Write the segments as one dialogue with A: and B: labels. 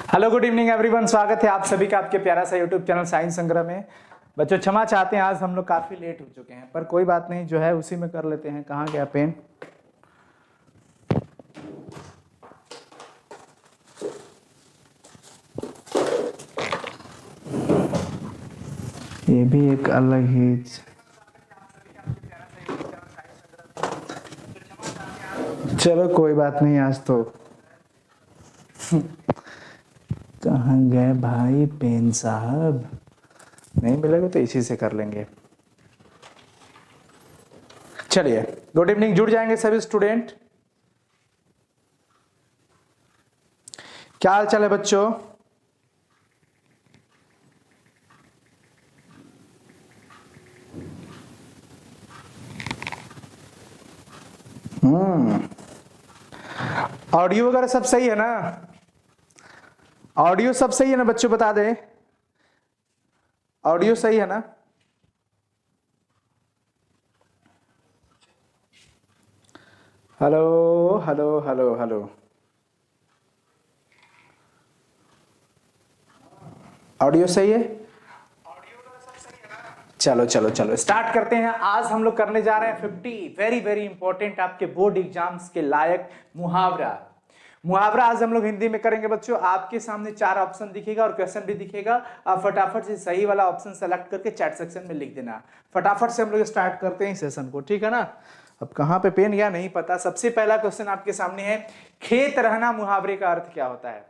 A: Hello good evening everyone, स्वागत है आप सभी का आपके प्यारा सा यूट्यूब चैनल साइंस संग्रह में। बच्चों क्षमा चाहते हैं, आज हम लोग काफ़ी लेट हो चुके हैं, पर कोई बात नहीं, जो है उसी में कर लेते हैं। कहाँ गया पेन? ये भी एक अलग ही चलो कोई बात नहीं। आज तो कहाँ गए भाई पेन साहब? नहीं मिलेगा तो इसी से कर लेंगे। चलिए, गुड इवनिंग। जुड़ जाएंगे सभी स्टूडेंट। क्या हाल चाल है बच्चों? ऑडियो वगैरह सब सही है ना? ऑडियो सब सही है ना बच्चों? बता दें, ऑडियो सही है ना? Hello hello hello hello, audio सही है? चलो चलो चलो स्टार्ट करते हैं। आज हम लोग करने जा रहे हैं 50 वेरी वेरी इंपॉर्टेंट आपके बोर्ड एग्जाम्स के लायक मुहावरा। मुहावरा आज हम लोग हिंदी में करेंगे बच्चों। आपके सामने 4 ऑप्शन दिखेगा और क्वेश्चन भी दिखेगा। आप फटाफट से सही वाला ऑप्शन सेलेक्ट करके चैट सेक्शन में लिख देना। फटाफट से हम लोग स्टार्ट करते हैं सेशन को, ठीक है ना? अब कहाँ पे पेन गया नहीं पता। सबसे पहला क्वेश्चन आपके सामने है, खेत रहना मुहावरे का अर्थ क्या होता है?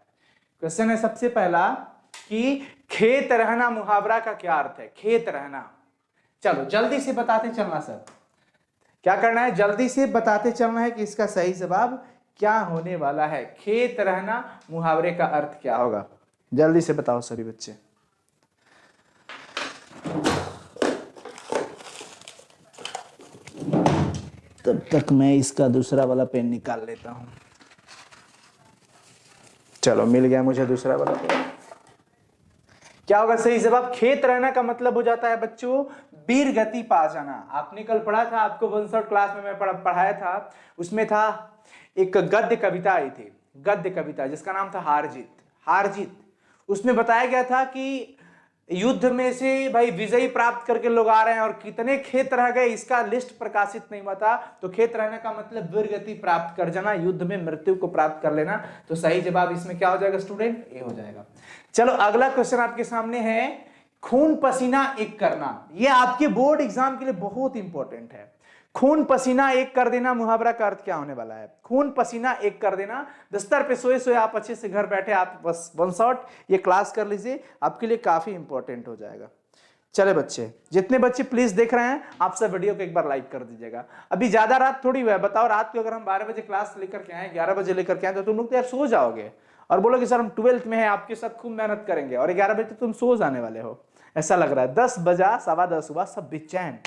A: क्वेश्चन है सबसे पहला कि खेत रहना मुहावरा का क्या अर्थ है? खेत रहना, चलो जल्दी से बताते चलना सर। क्या करना है? जल्दी से बताते चलना है कि इसका सही जवाब क्या होने वाला है। खेत रहना मुहावरे का अर्थ क्या होगा? जल्दी से बताओ सभी बच्चे। तब तक मैं इसका दूसरा वाला पेन निकाल लेता हूं। चलो मिल गया मुझे दूसरा वाला पेन। क्या होगा सही जवाब? खेत रहना का मतलब हो जाता है बच्चों वीर गति पा जाना। आपने कल पढ़ा था, आपको 1 क्लास में मैं पढ़ाया था, उसमें था एक गद्य कविता आई थी, गद्य कविता जिसका नाम था हार जीत। हार जीत उसमें बताया गया था कि युद्ध में से भाई विजयी प्राप्त करके लोग आ रहे हैं और कितने खेत रह गए इसका लिस्ट प्रकाशित नहीं हुआ था। तो खेत रहने का मतलब वीरगति प्राप्त कर जाना, युद्ध में मृत्यु को प्राप्त कर लेना। तो सही जवाब इसमें क्या हो जाएगा स्टूडेंट? ए हो जाएगा। चलो अगला क्वेश्चन आपके सामने है, खून पसीना एक करना। यह आपके बोर्ड एग्जाम के लिए बहुत इंपॉर्टेंट है। खून पसीना एक कर देना मुहावरा का अर्थ क्या होने वाला है? खून पसीना एक कर देना। बिस्तर पे सोए सोए आप अच्छे से घर बैठे आप बस 1 शॉट ये क्लास कर लीजिए, आपके लिए काफी इंपॉर्टेंट हो जाएगा। चले बच्चे, जितने बच्चे प्लीज देख रहे हैं आप सब वीडियो को एक बार लाइक कर दीजिएगा। अभी ज्यादा रात थोड़ी हुआ है, बताओ रात को अगर हम 12 बजे क्लास लेकर के आए, 11 बजे लेकर के आए, तो तुम लोग तो यार सो जाओगे और बोलोगे सर हम 12th में है, आपके साथ खूब मेहनत करेंगे, और 11 बजे तुम सो जाने वाले हो। ऐसा लग रहा है 10 बजा 10:15 हुआ, सब बेचैन।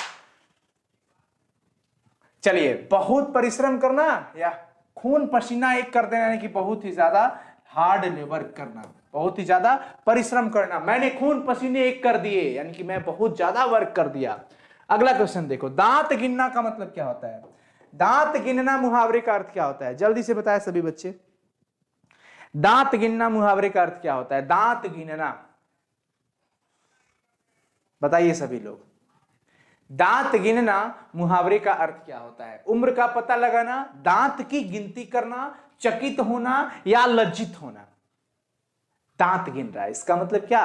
A: चलिए, बहुत परिश्रम करना या खून पसीना एक कर देना, यानी कि बहुत ही ज्यादा हार्ड लेबर करना, बहुत ही ज्यादा परिश्रम करना। मैंने खून पसीने एक कर दिए, यानी कि मैं बहुत ज्यादा वर्क कर दिया। अगला क्वेश्चन देखो, दांत गिनना का मतलब क्या होता है? दांत गिनना मुहावरे का अर्थ क्या होता है? जल्दी से बताएं सभी बच्चे। दांत गिनना मुहावरे का अर्थ क्या होता है? दांत गिनना बताइए सभी लोग। दांत गिनना मुहावरे का अर्थ क्या होता है? उम्र का पता लगाना, दांत की गिनती करना, चकित होना या लज्जित होना। दांत गिन रहा है, इसका मतलब क्या?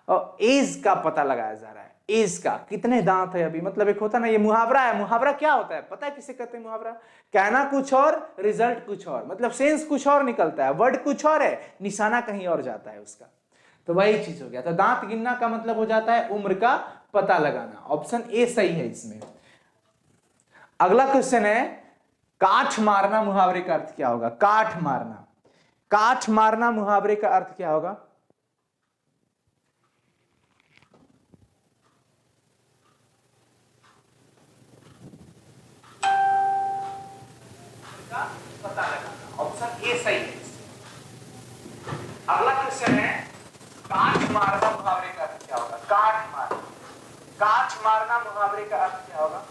A: और एज का पता लगाया जा रहा है, एज का, कितने दांत है अभी, मतलब एक होता ना ये मुहावरा है। मुहावरा क्या होता है पता है किसे कहते हैं? मुहावरा कहना कुछ और, रिजल्ट कुछ और, मतलब सेंस कुछ और निकलता है, वर्ड कुछ और है, निशाना कहीं और जाता है उसका। तो वही चीज हो गया। तो दांत गिनना का मतलब हो जाता है उम्र का पता लगाना। ऑप्शन ए सही है इसमें। अगला क्वेश्चन है, काठ मारना मुहावरे का अर्थ क्या होगा? काठ मारना, काठ मारना मुहावरे का अर्थ क्या होगा? पता लगाना, ऑप्शन ए सही है। अगला क्वेश्चन है, काठ मारना मुहावरे का अर्थ क्या होगा? काठ मारना, काठ मारना मुहावरे का अर्थ क्या होगा?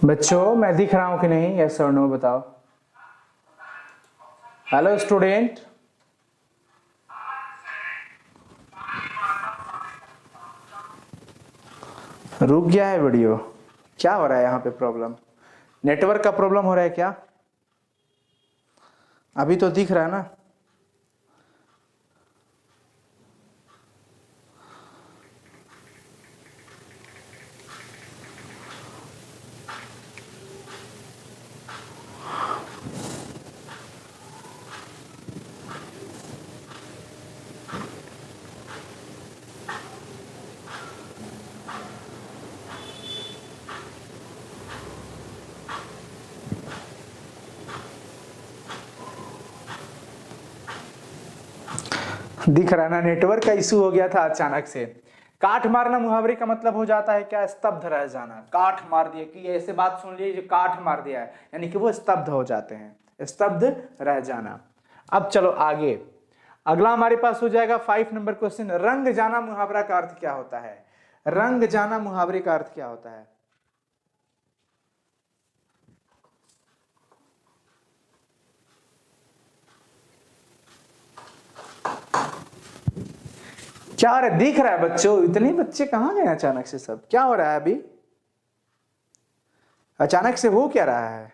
A: बच्चों मैं दिख रहा हूं कि नहीं, यस और नो बताओ। हेलो स्टूडेंट, रुक गया है वीडियो, क्या हो रहा है यहाँ पे? प्रॉब्लम नेटवर्क का प्रॉब्लम हो रहा है क्या? अभी तो दिख रहा है ना। दिख रहा है ना, नेटवर्क का इशू हो गया था अचानक से। काठ मारना मुहावरे का मतलब हो जाता है क्या? स्तब्ध रह जाना। काठ मार दिया, कि ऐसे बात सुन ली जो काठ मार दिया है, यानी कि वो स्तब्ध हो जाते हैं, स्तब्ध रह जाना। अब चलो आगे, अगला हमारे पास हो जाएगा 5 नंबर क्वेश्चन। रंग जाना मुहावरा का अर्थ क्या होता है? रंग जाना मुहावरे का अर्थ क्या होता है? क्या हो रहा है? दिख रहा है बच्चों? इतने बच्चे कहां गए अचानक से सब? क्या हो रहा है अभी? अचानक से हो क्या रहा है?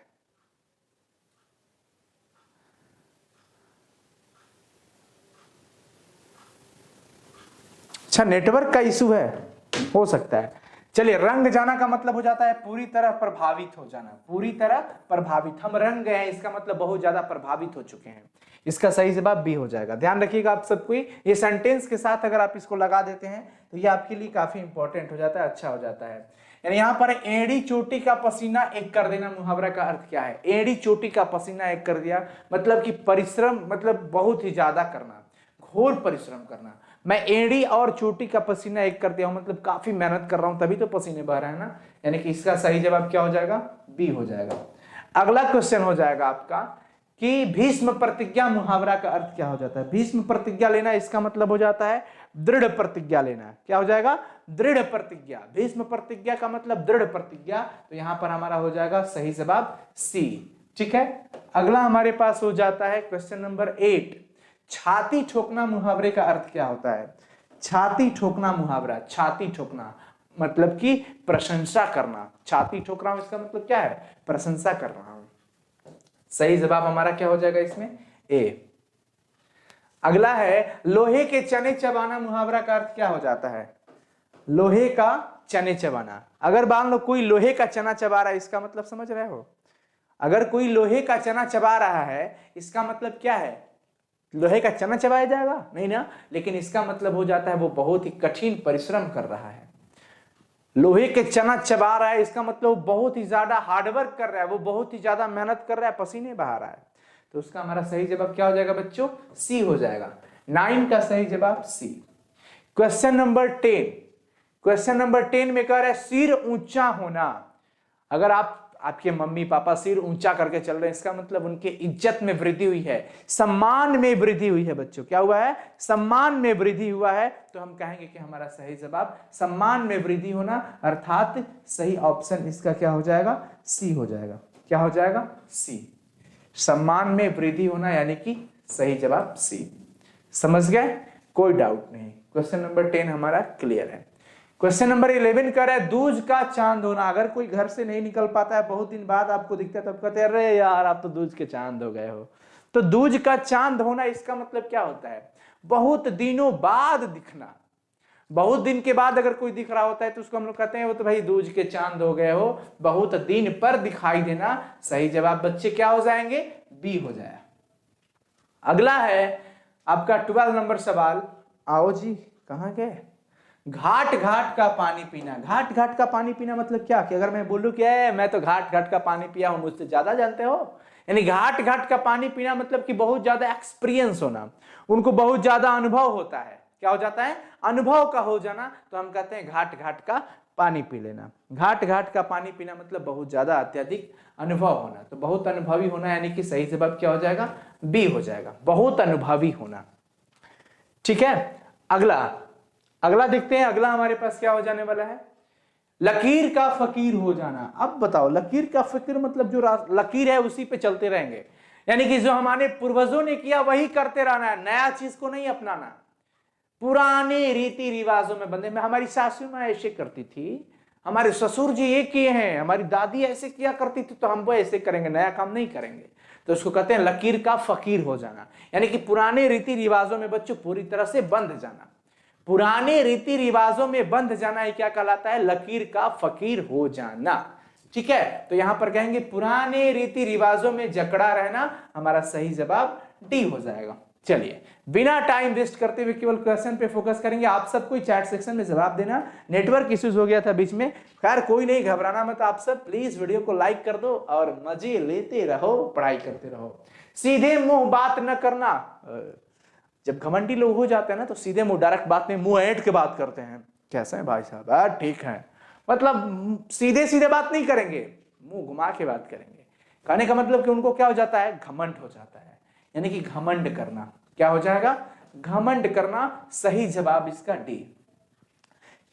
A: अच्छा, नेटवर्क का इशू है, हो सकता है। चलिए, रंग जाना का मतलब हो जाता है पूरी तरह प्रभावित हो जाना। पूरी तरह प्रभावित, हम रंग गए हैं, इसका मतलब बहुत ज्यादा प्रभावित हो चुके हैं। इसका सही जवाब बी हो जाएगा। ध्यान रखिएगा आप सबको, ये सेंटेंस के साथ अगर आप इसको लगा देते हैं तो ये आपके लिए काफी इंपॉर्टेंट हो जाता है, अच्छा हो जाता है। यानी यहाँ पर एड़ी चोटी का पसीना एक कर देना मुहावरा का अर्थ क्या है? एड़ी चोटी का पसीना एक कर दिया मतलब कि परिश्रम, मतलब बहुत ही ज्यादा करना, घोर परिश्रम करना। मैं एड़ी और चोटी का पसीना एक कर दिया हूं, मतलब काफी मेहनत कर रहा हूं तभी तो पसीने बह रहे हैं ना। यानी कि इसका सही जवाब क्या हो जाएगा? बी हो जाएगा। अगला क्वेश्चन हो जाएगा आपका कि भीष्म प्रतिज्ञा मुहावरा का अर्थ क्या हो जाता है? भीष्म प्रतिज्ञा लेना, इसका मतलब हो जाता है दृढ़ प्रतिज्ञा लेना। क्या हो जाएगा? दृढ़ प्रतिज्ञा। भीष्म प्रतिज्ञा का मतलब दृढ़ प्रतिज्ञा, तो यहां पर हमारा हो जाएगा सही जवाब सी। ठीक है, अगला हमारे पास हो जाता है क्वेश्चन नंबर 8। छाती ठोकना मुहावरे का अर्थ क्या होता है? छाती ठोकना मुहावरा, छाती ठोकना मतलब कि प्रशंसा करना। छाती ठोक रहा हूं, इसका मतलब क्या है? प्रशंसा कर रहा हूं। सही जवाब हमारा क्या हो जाएगा इसमें? ए। अगला है लोहे के चने चबाना मुहावरा का अर्थ क्या हो जाता है? लोहे का चने चबाना। अगर मान लो कोई लोहे का चना चबा रहा है, इसका मतलब समझ रहे हो? अगर कोई लोहे का चना चबा रहा है, इसका मतलब क्या है? लोहे का चना चबाया जाएगा नहीं ना, लेकिन इसका मतलब हो जाता है वो बहुत ही कठिन परिश्रम कर रहा है। लोहे के चना चबा रहा है, इसका मतलब वो बहुत ही ज्यादा हार्डवर्क कर रहा है, वो बहुत ही ज्यादा मेहनत कर रहा है, पसीने बहा रहा है। तो उसका हमारा सही जवाब क्या हो जाएगा बच्चों? सी हो जाएगा। 9 का सही जवाब C. Question number 10। Question number 10 में कह रहा है सिर ऊंचा होना। अगर आपके मम्मी पापा सिर ऊंचा करके चल रहे हैं, इसका मतलब उनके इज्जत में वृद्धि हुई है, सम्मान में वृद्धि हुई है। बच्चों क्या हुआ है? सम्मान में वृद्धि हुआ है। तो हम कहेंगे कि हमारा सही जवाब सम्मान में वृद्धि होना, अर्थात सही ऑप्शन इसका क्या हो जाएगा? सी हो जाएगा। क्या हो जाएगा? सी। सम्मान में वृद्धि होना यानी कि सही जवाब सी। समझ गए? कोई डाउट नहीं। क्वेश्चन नंबर 10 हमारा क्लियर है। क्वेश्चन नंबर 11 कर है दूज का चांद होना। अगर कोई घर से नहीं निकल पाता है, बहुत दिन बाद आपको दिखता है, तब कहते हैं अरे यार आप तो दूज के चांद हो गए हो। तो दूज का चांद होना, इसका मतलब क्या होता है? बहुत दिनों बाद दिखना। बहुत दिन के बाद अगर कोई दिख रहा होता है तो उसको हम लोग कहते हैं वो तो भाई दूज के चांद हो गए हो, बहुत दिन पर दिखाई देना। सही जवाब बच्चे क्या हो जाएंगे? बी हो जाए। अगला है आपका 12 नंबर सवाल। आओ जी, कहां गए? घाट घाट का पानी पीना। घाट घाट का पानी पीना मतलब क्या? कि अगर मैं बोलूं कि मैं तो घाट घाट का पानी पिया हूं, मुझसे ज्यादा जानते हो। यानी घाट घाट का पानी पीना मतलब कि बहुत ज्यादा एक्सपीरियंस होना, उनको बहुत ज्यादा अनुभव होता है। क्या हो जाता है? अनुभव का हो जाना। तो हम कहते हैं घाट घाट का पानी पी लेना। घाट घाट का पानी पीना मतलब बहुत ज्यादा अत्यधिक अनुभव होना। तो बहुत अनुभवी होना यानी कि सही जवाब क्या हो जाएगा? बी हो जाएगा, बहुत अनुभवी होना। ठीक है, अगला देखते हैं। अगला हमारे पास क्या हो जाने वाला है? लकीर का फकीर हो जाना। अब बताओ लकीर का फकीर मतलब जो लकीर है उसी पे चलते रहेंगे, यानी कि जो हमारे पूर्वजों ने किया वही करते रहना है, नया चीज को नहीं अपनाना, पुराने रीति रिवाजों में बंधे। मैं हमारी सासू माँ ऐसे करती थी, हमारे ससुर जी ये किए हैं, हमारी दादी ऐसे किया करती थी तो हम वो ऐसे करेंगे, नया काम नहीं करेंगे। तो उसको कहते हैं लकीर का फकीर हो जाना, यानी कि पुराने रीति रिवाजों में बच्चों पूरी तरह से बंध जाना। पुराने रीति रिवाजों में बंध जाना ये क्या कहलाता है? लकीर का फकीर हो जाना। ठीक है, तो यहां पर कहेंगे पुराने रीति रिवाजों में जकड़ा रहना। हमारा सही जवाब डी हो जाएगा। चलिए बिना टाइम वेस्ट करते हुए केवल क्वेश्चन पे फोकस करेंगे। आप सब कोई चैट सेक्शन में जवाब देना। नेटवर्क इश्यूज हो गया था बीच में, खैर कोई नहीं, घबराना मत। आप सब प्लीज वीडियो को लाइक कर दो और मजे लेते रहो, पढ़ाई करते रहो। सीधे मुंह बात न करना। जब घमंडी लोग हो जाते हैं ना तो सीधे मुंह डायरेक्ट बात में मुंह ऐंठ के बात करते हैं। कैसे हैं भाई साहब? ठीक है, मतलब सीधे सीधे बात नहीं करेंगे, मुंह घुमा के बात करेंगे। कहने का मतलब कि उनको क्या हो जाता है? घमंड हो जाता है, यानी कि घमंड करना। क्या हो जाएगा? घमंड करना। सही जवाब इसका डी।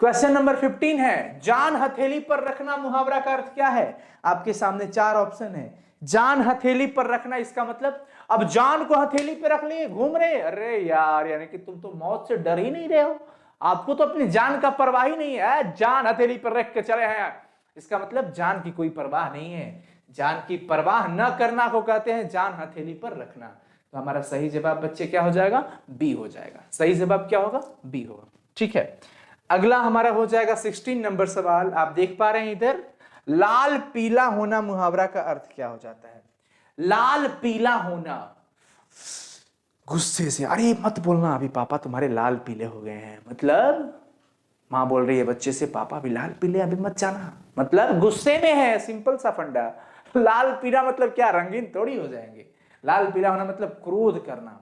A: क्वेश्चन नंबर 15 है, जान हथेली पर रखना मुहावरा का अर्थ क्या है? आपके सामने 4 ऑप्शन है। जान हथेली पर रखना, इसका मतलब अब जान को हथेली पे रख लिए, घूम रहे। अरे यार, यानी कि तुम तो मौत से डर ही नहीं रहे हो, आपको तो अपनी जान का परवाह ही नहीं है, जान हथेली पर रख के चले हैं। इसका मतलब जान की कोई परवाह नहीं है। जान की परवाह न करना को कहते हैं जान हथेली पर रखना। तो हमारा सही जवाब बच्चे क्या हो जाएगा? बी हो जाएगा। सही जवाब क्या होगा? बी होगा। ठीक है, अगला हमारा हो जाएगा 16 नंबर सवाल। आप देख पा रहे हैं इधर, लाल पीला होना मुहावरा का अर्थ क्या हो जाता है? लाल पीला होना, गुस्से से, अरे मत बोलना अभी पापा तुम्हारे लाल पीले हो गए हैं, मतलब मां बोल रही है बच्चे से पापा अभी लाल पीले, अभी मत जाना, मतलब गुस्से में है। सिंपल सा फंडा। लाल पीला मतलब क्या? रंगीन थोड़ी हो जाएंगे। लाल पीला होना मतलब क्रोध करना,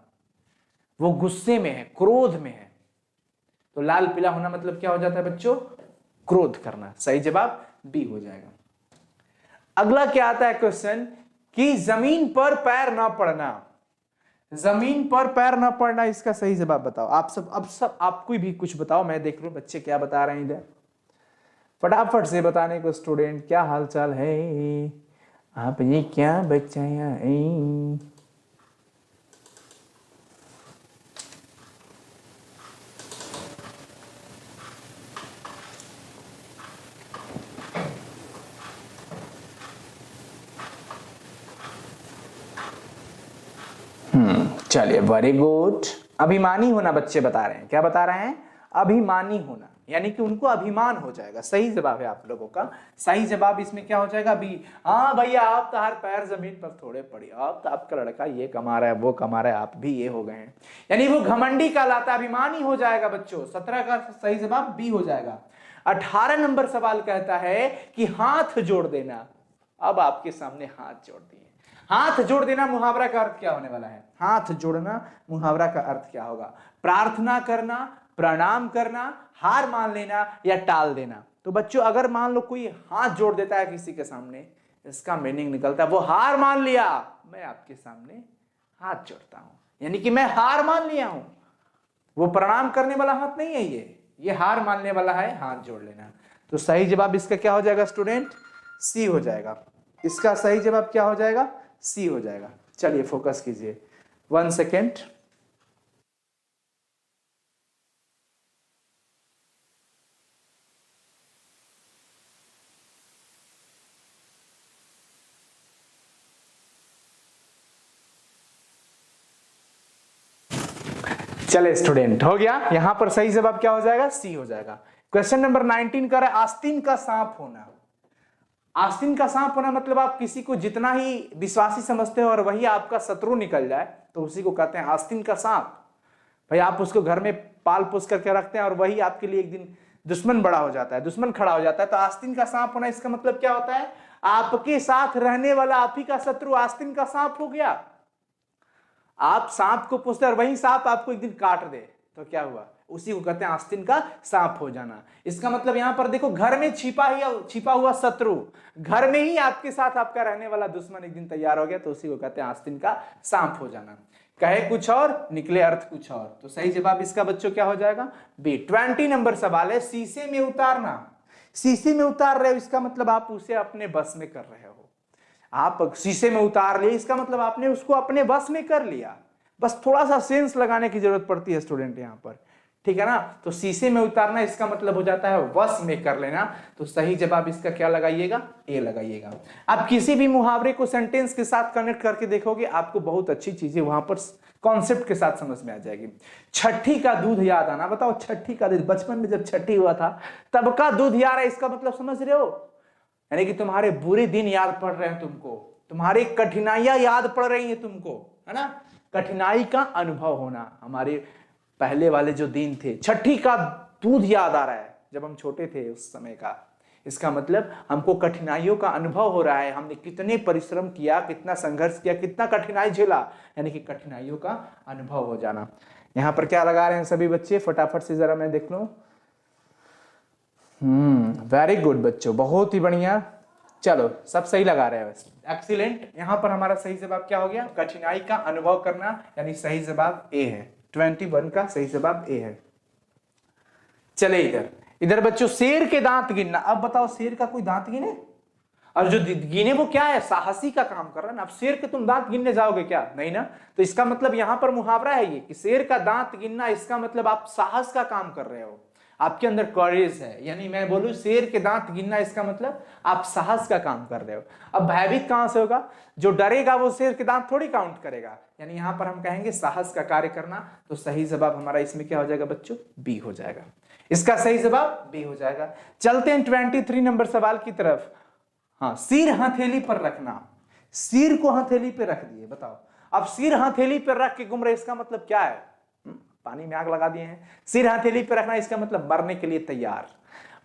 A: वो गुस्से में है, क्रोध में है। तो लाल पीला होना मतलब क्या हो जाता है बच्चों? क्रोध करना। सही जवाब बी हो जाएगा। अगला क्या आता है क्वेश्चन कि जमीन पर पैर ना पड़ना। जमीन पर पैर ना पड़ना, इसका सही जवाब बताओ। आप सब, अब सब आप कोई भी कुछ बताओ, मैं देख लूं बच्चे क्या बता रहे हैं इधर। फटाफट से बताने को स्टूडेंट, क्या हालचाल है? आप ये क्या बचाया है? चलिए वेरी गुड। अभिमानी होना बच्चे बता रहे हैं। क्या बता रहे हैं? अभिमानी होना, यानी कि उनको अभिमान हो जाएगा। सही जवाब है आप लोगों का। सही जवाब इसमें क्या हो जाएगा? बी। हाँ भैया, आप तो हर पैर जमीन पर थोड़े पड़ी, आप तो आपका लड़का ये कमा रहा है, वो कमा रहा है, आप भी ये हो गए हैं, यानी वो घमंडी कहलाता है, अभिमानी हो जाएगा बच्चों। 17 का सही जवाब बी हो जाएगा। 18 नंबर सवाल कहता है कि हाथ जोड़ देना। अब आपके सामने हाथ जोड़ दिए। हाथ जोड़ देना मुहावरा का अर्थ क्या होने वाला है? हाथ जोड़ना मुहावरा का अर्थ क्या होगा? प्रार्थना करना, प्रणाम करना, हार मान लेना या टाल देना। तो बच्चों अगर मान लो कोई हाथ जोड़ देता है किसी के सामने, इसका मीनिंग निकलता है वो हार मान लिया, मैं आपके सामने हाथ जोड़ता हूं, यानी कि मैं हार मान लिया हूं। वो प्रणाम करने वाला हाथ नहीं है, ये हार मानने वाला है, हाथ जोड़ लेना। तो सही जवाब इसका क्या हो जाएगा स्टूडेंट? सी हो जाएगा। इसका सही जवाब क्या हो जाएगा? सी हो जाएगा। चलिए फोकस कीजिए, 1 सेकेंड। चले स्टूडेंट, हो गया। यहां पर सही जवाब क्या हो जाएगा? सी हो जाएगा। क्वेश्चन नंबर 19 कर आस्तीन का सांप होना। आस्तीन का सांप होना मतलब आप किसी को जितना ही विश्वासी समझते हो और वही आपका शत्रु निकल जाए तो उसी को कहते हैं आस्तीन का सांप। भाई आप उसको घर में पाल पोस करके रखते हैं और वही आपके लिए एक दिन दुश्मन बड़ा हो जाता है, दुश्मन खड़ा हो जाता है। तो आस्तीन का सांप होना, इसका मतलब क्या होता है? आपके साथ रहने वाला आप ही का शत्रु आस्तीन का सांप हो गया। आप सांप को पोसते और वही सांप आपको एक दिन काट दे तो क्या हुआ? उसी को कहते हैं आस्तीन का सांप हो जाना। इसका मतलब यहां पर देखो, घर में छिपा हुआ शत्रु, घर में ही आपके साथ आपका रहने वाला दुश्मन एक दिन तैयार हो गया तो उसी को कहते हैं आस्तीन का सांप हो जाना। कहे कुछ और, निकले अर्थ कुछ और। तो सही जवाब इसका बच्चों क्या हो जाएगा? बी। 20 नंबर सवाल है, शीशे में उतारना। शीशे में उतार रहे हो इसका मतलब आप उसे अपने बस में कर रहे हो। आप शीशे में उतार लिए इसका मतलब आपने उसको अपने बस में कर लिया। बस थोड़ा सा सेंस लगाने की जरूरत पड़ती है स्टूडेंट यहाँ पर, ठीक है ना। तो शीशे में उतारना इसका मतलब हो जाता है वश में कर लेना। तो सही जवाब इसका क्या लगाइएगा, ए लगाइएगा। आप किसी भी मुहावरे को सेंटेंस के साथ कनेक्ट करके देखोगे आपको बहुत अच्छी चीजें वहां पर कॉन्सेप्ट के साथ समझ में आ जाएगी। छठी का दूध याद आना, बताओ छठी का दूध, बचपन में जब छठी हुआ था तब का दूध याद है, इसका मतलब समझ रहे हो, यानी कि तुम्हारे बुरे दिन याद पड़ रहे हैं तुमको, तुम्हारी कठिनाइयां याद पड़ रही हैं तुमको, है ना। कठिनाई का अनुभव होना, हमारे पहले वाले जो दिन थे, छठी का दूध याद आ रहा है जब हम छोटे थे उस समय का, इसका मतलब हमको कठिनाइयों का अनुभव हो रहा है, हमने कितने परिश्रम किया, कितना संघर्ष किया, कितना कठिनाई झेला, यानी कि कठिनाइयों का अनुभव हो जाना। यहां पर क्या लगा रहे हैं सभी बच्चे, फटाफट से जरा मैं देख लूं। वेरी गुड बच्चों, बहुत ही बढ़िया, चलो सब सही लगा रहे हैं, एक्सीलेंट। यहां पर हमारा सही जवाब क्या हो गया, कठिनाई का अनुभव करना, यानी सही जवाब ए है। 21 का सही जवाब ए है। चले इधर इधर बच्चों, शेर के दांत गिनना। अब बताओ शेर का कोई दांत गिने, और जो गिने वो क्या है, साहसी का काम कर रहा है ना। अब शेर के तुम दांत गिनने जाओगे क्या, नहीं ना। तो इसका मतलब यहां पर मुहावरा है ये कि शेर का दांत गिनना, इसका मतलब आप साहस का काम कर रहे हो, आपके अंदर करेज है। यानी मैं बोलूं शेर के दांत गिनना, इसका मतलब आप साहस का काम कर रहे हो। अब भयभीत कहां से होगा, जो डरेगा वो शेर के दांत थोड़ी काउंट करेगा, यानी यहां पर हम कहेंगे साहस का कार्य करना। तो सही जवाब हमारा इसमें क्या हो जाएगा बच्चों, बी हो जाएगा। इसका सही जवाब बी हो जाएगा। चलते हैं 23 नंबर सवाल की तरफ। हाँ, सिर हथेली पर रखना, सिर को हथेली पे रख दिए, बताओ। अब सिर हथेली पर रख के घूम रहे, इसका मतलब क्या है, पानी में आग लगा दिए हैं। सिर हथेली पे रखना, इसका मतलब मरने के लिए तैयार,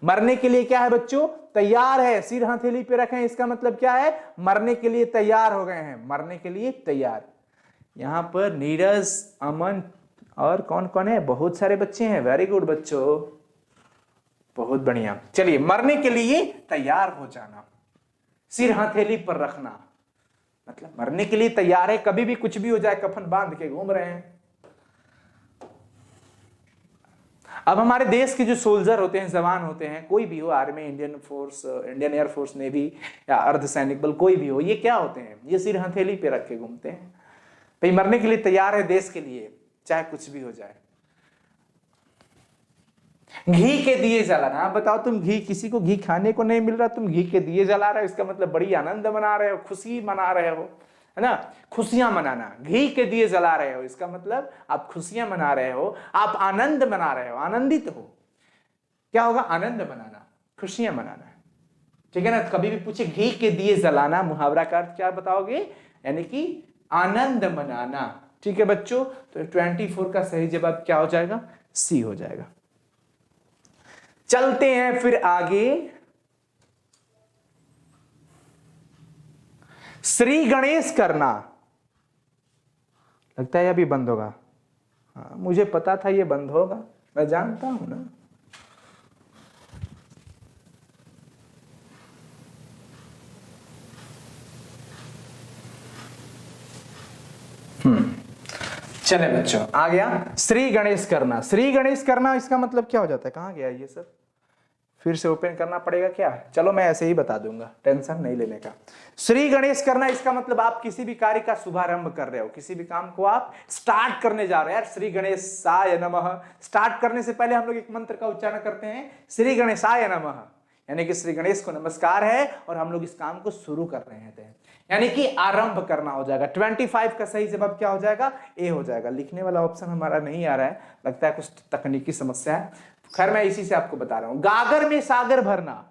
A: मरने के लिए क्या है बच्चों, तैयार है। सिर हथेली पे रखें, इसका मतलब क्या है, मरने के लिए तैयार हो गए हैं, मरने के लिए तैयार। यहां पर नीरज, अमन और कौन कौन है, बहुत सारे बच्चे हैं, वेरी गुड बच्चों, बहुत बढ़िया। चलिए, मरने के लिए तैयार हो जाना, सिर हथेली पर रखना मतलब मरने के लिए तैयार है, कभी भी कुछ भी हो जाए, कफन बांध के घूम रहे हैं। अब हमारे देश के जो सोल्जर होते हैं, जवान होते हैं, कोई भी हो, army, Indian force, Indian air force, navy या अर्धसैनिक बल, कोई भी हो, ये क्या होते हैं, ये सिर हथेली पे रख के घूमते हैं, भाई मरने के लिए तैयार है देश के लिए, चाहे कुछ भी हो जाए। घी के दिए जलाना, आप बताओ, तुम घी, किसी को घी खाने को नहीं मिल रहा, तुम घी के दिए जला रहे हो, इसका मतलब बड़ी आनंद मना रहे हो, खुशी मना रहे हो, है ना। खुशियां मनाना, घी के दिए जला रहे हो, इसका मतलब आप खुशियां मना रहे हो, आप आनंद मना रहे हो, आनंदित हो। क्या होगा, आनंद मनाना, खुशियां मनाना, ठीक है ना। कभी भी पूछे घी के दिए जलाना, मुहावरा का अर्थ क्या बताओगे, यानी कि आनंद मनाना, ठीक है बच्चों। तो 24 का सही जवाब क्या हो जाएगा, सी हो जाएगा। चलते हैं फिर आगे, श्री गणेश करना, लगता है अभी बंद होगा, हाँ मुझे पता था ये बंद होगा, मैं जानता हूं ना। चले बच्चों, आ गया श्री गणेश करना। श्री गणेश करना इसका मतलब क्या हो जाता है, कहां गया ये सब, फिर से ओपन करना पड़ेगा क्या, चलो मैं ऐसे ही बता दूंगा, टेंशन नहीं लेने का। श्री गणेश करना इसका मतलब आप किसी भी कार्य का शुभारंभ कर रहे हो, किसी भी काम को आप स्टार्ट करने जा रहे हो। यार श्री गणेशाय नमः, स्टार्ट करने से पहले हम लोग एक मंत्र का उच्चारण करते हैं, श्री गणेशाय नमः, यानी कि श्री गणेश को नमस्कार है और हम लोग इस काम को शुरू कर रहे हैं, यानी कि आरंभ करना हो जाएगा। 25 का सही जवाब क्या हो जाएगा, ए हो जाएगा। लिखने वाला ऑप्शन हमारा नहीं आ रहा है, लगता है कुछ तकनीकी समस्या है, खैर मैं इसी से आपको बता रहा हूं। गागर में सागर भरना,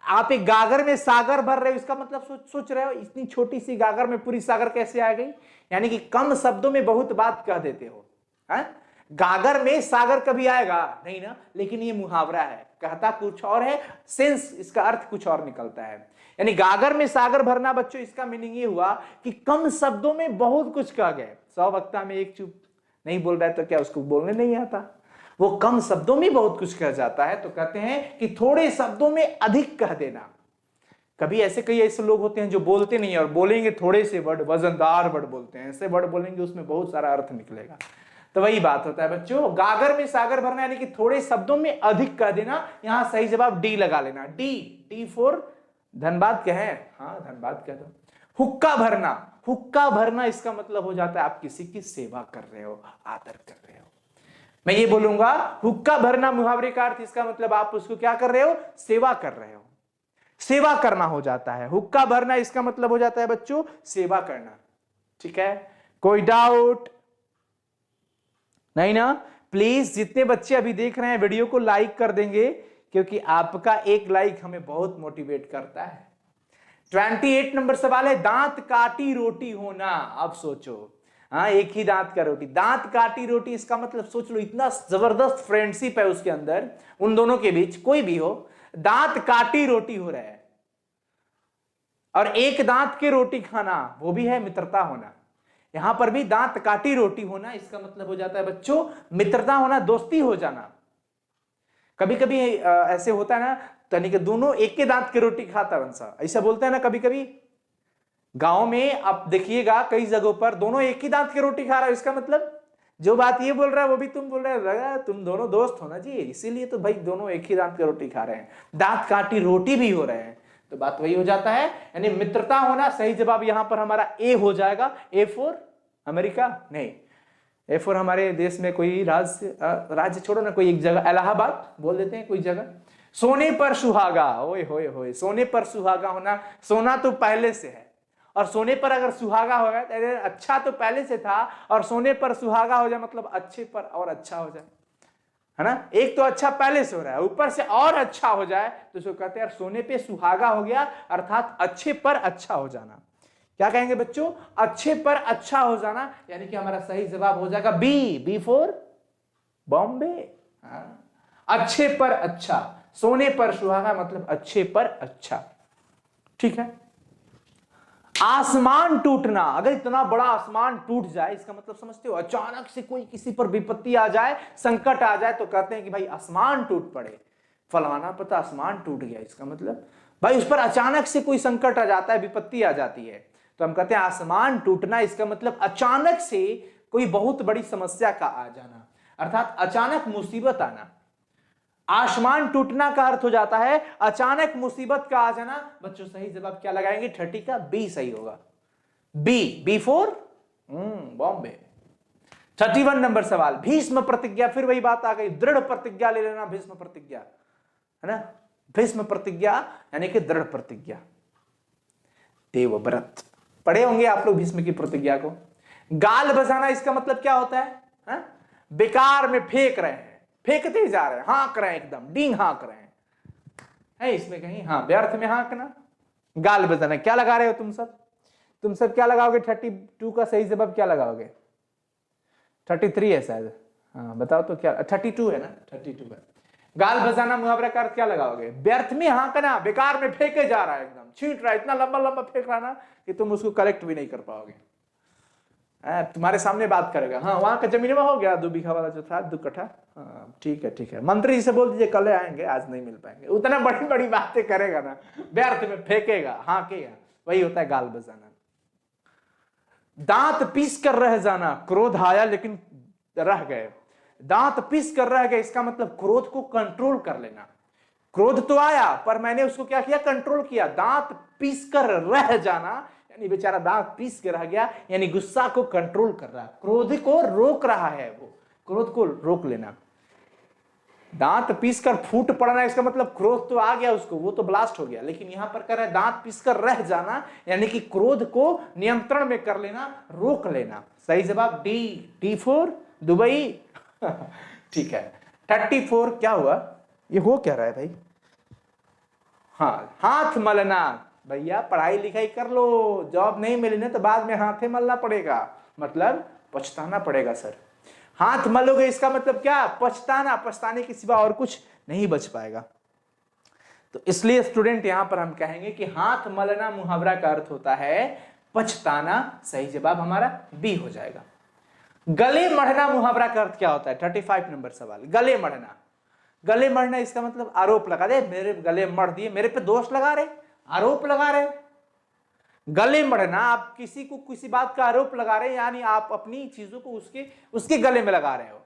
A: आप एक गागर में सागर भर रहे हो, इसका मतलब सोच रहे हो इतनी छोटी सी गागर में पूरी सागर कैसे आ गई, यानी कि कम शब्दों में बहुत बात कह देते हो, है? गागर में सागर कभी आएगा नहीं ना, लेकिन ये मुहावरा है, कहता कुछ और है, सेंस इसका अर्थ कुछ और निकलता है। यानी गागर में सागर भरना बच्चों, इसका मीनिंग ये हुआ कि कम शब्दों में बहुत कुछ कह गए। 100 वक्ता में एक चुप, नहीं बोल रहा है तो क्या उसको बोलने नहीं आता, वो कम शब्दों में बहुत कुछ कह जाता है। तो कहते हैं कि थोड़े शब्दों में अधिक कह देना। कभी ऐसे कई ऐसे लोग होते हैं जो बोलते नहीं है और बोलेंगे थोड़े से वर्ड, वजनदार वर्ड बोलते हैं, ऐसे वर्ड बोलेंगे उसमें बहुत सारा अर्थ निकलेगा। तो वही बात होता है बच्चों, गागर में सागर भरना यानी कि थोड़े शब्दों में अधिक कह देना। यहां सही जवाब डी लगा लेना। डी, डी फॉर धनबाद कहे, हाँ धनबाद कह दो। हुक्का भरना, हुक्का भरना इसका मतलब हो जाता है आप किसी की सेवा कर रहे हो, आदर कर रहे हो। मैं ये बोलूंगा हुक्का भरना मुहावरे का अर्थ, इसका मतलब आप उसको क्या कर रहे हो, सेवा कर रहे हो, सेवा करना हो जाता है। हुक्का भरना इसका मतलब हो जाता है बच्चों सेवा करना। ठीक है, कोई डाउट नहीं ना? प्लीज जितने बच्चे अभी देख रहे हैं वीडियो को लाइक कर देंगे, क्योंकि आपका एक लाइक हमें बहुत मोटिवेट करता है। 28 नंबर सवाल है, दांत काटी रोटी होना। अब सोचो, हाँ एक ही दांत का रोटी, दांत काटी रोटी इसका मतलब सोच लो, इतना जबरदस्त फ्रेंडशिप है उसके अंदर, उन दोनों के बीच, कोई भी हो, दांत काटी रोटी हो रहा है और एक दांत के रोटी खाना, वो भी है मित्रता होना। यहां पर भी दांत काटी रोटी होना इसका मतलब हो जाता है बच्चों मित्रता होना, दोस्ती हो जाना। कभी कभी ऐसे होता है ना, यानी कि दोनों एक के दांत की रोटी खाता वंसा, ऐसा बोलते हैं ना कभी कभी गांव में। आप देखिएगा कई जगहों पर दोनों एक ही दांत की रोटी खा रहा है, इसका मतलब जो बात ये बोल रहा है वो भी तुम बोल रहे हो, तुम दोनों दोस्त हो ना जी, इसीलिए तो भाई दोनों एक ही दांत की रोटी खा रहे हैं, दांत काटी रोटी भी हो रहे हैं। तो बात वही हो जाता है, यानी मित्रता होना। सही जवाब यहां पर हमारा ए हो जाएगा। ए फॉर अमेरिका नहीं, ए फॉर हमारे देश में कोई राज्य छोड़ो ना, कोई एक जगह इलाहाबाद बोल देते हैं कोई जगह। सोने पर सुहागा, ओए होए होए, सोने पर सुहागा होना, सोना तो पहले से है और सोने पर अगर सुहागा हो गया तो अच्छा तो पहले से था, और सोने पर सुहागा हो जाए मतलब अच्छे पर और अच्छा हो जाए, है ना। एक तो अच्छा पहले से हो रहा है, ऊपर से और अच्छा हो जाए तो उसको कहते हैं सोने पे सुहागा हो गया, अर्थात अच्छे पर अच्छा हो जाना। क्या कहेंगे बच्चों, अच्छे पर अच्छा हो जाना, यानी कि हमारा सही जवाब हो जाएगा बी, बी फॉर बॉम्बे। अच्छे पर अच्छा, सोने पर सुहागा मतलब अच्छे पर अच्छा। ठीक है, आसमान टूटना, अगर इतना बड़ा आसमान टूट जाए इसका मतलब समझते हो, अचानक से कोई किसी पर विपत्ति आ जाए, संकट आ जाए तो कहते हैं कि भाई आसमान टूट पड़े, फलाना पता आसमान टूट गया, इसका मतलब भाई उस पर अचानक से कोई संकट आ जाता है, विपत्ति आ जाती है, तो हम कहते हैं आसमान टूटना। इसका मतलब अचानक से कोई बहुत बड़ी समस्या का आ जाना, अर्थात अचानक मुसीबत आना। आसमान टूटना का अर्थ हो जाता है अचानक मुसीबत का आ जाना। बच्चों सही जवाब क्या लगाएंगे, 30 का बी सही होगा। B, B for Bombay. 31 नंबर सवाल, भीष्म प्रतिज्ञा, फिर वही बात आ गई, दृढ़ प्रतिज्ञा ले लेना, भीष्म प्रतिज्ञा है ना। भीष्म प्रतिज्ञा यानी कि दृढ़ प्रतिज्ञा, देवव्रत, पढ़े होंगे आप लोग भीष्म की प्रतिज्ञा को। गाल बजाना इसका मतलब क्या होता है, बेकार में फेंक रहे हैं, फेंकते जा रहे हैं, हाँक रहे हैं, एकदम डींग हाँक रहे हैं, है इसमें कहीं, हाँ व्यर्थ में हाँकना, गाल बजाना। क्या लगा रहे हो तुम सब क्या लगाओगे, 32 का सही जवाब क्या लगाओगे, 33 है शायद, हाँ बताओ तो क्या, 32 है ना, 32 है। गाल बजाना मुहावरा का अर्थ क्या लगाओगे, व्यर्थ में हाँकना, बेकार में फेंके जा रहा है, एकदम छींट रहा है, इतना लंबा लंबा फेंक रहा ना कि तुम उसको कलेक्ट भी नहीं कर पाओगे, तुम्हारे सामने बात करेगा, हाँ वहां का जमीन में हो गया 2 बीघा वाला जो था 2 कट्ठा, हाँ ठीक है, मंत्री जी से बोल दीजिए कल आएंगे, आज नहीं मिल पाएंगे, उतना बड़ी बड़ी बातें करेगा ना, व्यर्थ में फेंकेगा, हाँकेगा, वही होता है गाल बजाना। दांत पीस कर रह जाना, क्रोध आया लेकिन रह गए, दांत पीस कर रह गए, इसका मतलब क्रोध को कंट्रोल कर लेना। क्रोध तो आया पर मैंने उसको क्या किया, कंट्रोल किया। दांत पीस कर रह जाना यानी बेचारा दांत पीस के रह गया, यानी गुस्सा को कंट्रोल कर रहा है, क्रोध को रोक रहा है, वो क्रोध को रोक लेना। दांत पीस कर फूट पड़ना, इसका मतलब क्रोध तो आ गया उसको, वो तो ब्लास्ट हो गया, लेकिन यहां पर कर रहा है दांत पीस कर रह जाना, यानी कि क्रोध को नियंत्रण में कर लेना, रोक लेना। सही जवाब डी, डी फॉर दुबई। ठीक है, 34 क्या हुआ, ये हो क्या रहा है भाई, हाँ हाथ मलना, भैया पढ़ाई लिखाई कर लो, जॉब नहीं मिली ना तो बाद में हाथे मलना पड़ेगा, मतलब पछताना पड़ेगा सर। हाथ मलोगे इसका मतलब क्या, पछताना, पछताने के सिवा और कुछ नहीं बच पाएगा। तो इसलिए स्टूडेंट यहां पर हम कहेंगे कि हाथ मलना मुहावरा का अर्थ होता है पछताना। सही जवाब हमारा बी हो जाएगा। गले मढ़ना मुहावरा का अर्थ क्या होता है, 35 नंबर सवाल, गले मढ़ना। गले मढ़ना इसका मतलब आरोप लगा दे, मेरे गले मढ़ दिए, मेरे पे दोष लगा रहे, आरोप लगा रहे, गले मढ़ना, आप किसी को किसी बात का आरोप लगा रहे हैं, यानी आप अपनी चीजों को उसके गले में लगा रहे हो,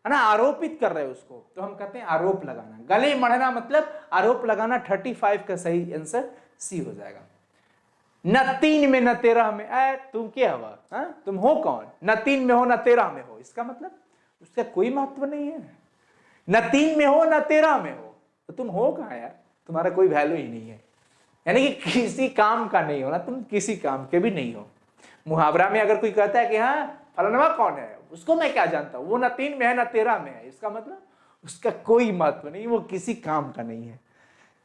A: है ना, आरोपित कर रहे हो उसको, तो हम कहते हैं आरोप लगाना। गले मढ़ना मतलब आरोप लगाना। 35 का सही आंसर सी हो जाएगा। न 3 में न 13 में, तुम क्या हुआ, तुम हो कौन, न 3 में हो न 13 में हो, इसका मतलब उसका कोई महत्व नहीं है। न 3 में हो न 13 में हो, तो तुम हो कहां यार, तुम्हारा कोई वैल्यू ही नहीं है, यानी कि किसी काम का नहीं हो ना, तुम किसी काम के भी नहीं हो। मुहावरा में अगर कोई कहता है कि हाँ फलाना कौन है, उसको मैं क्या जानता हूं, वो न 3 में है न 13 में है, इसका मतलब उसका कोई महत्व नहीं, वो किसी काम का नहीं है।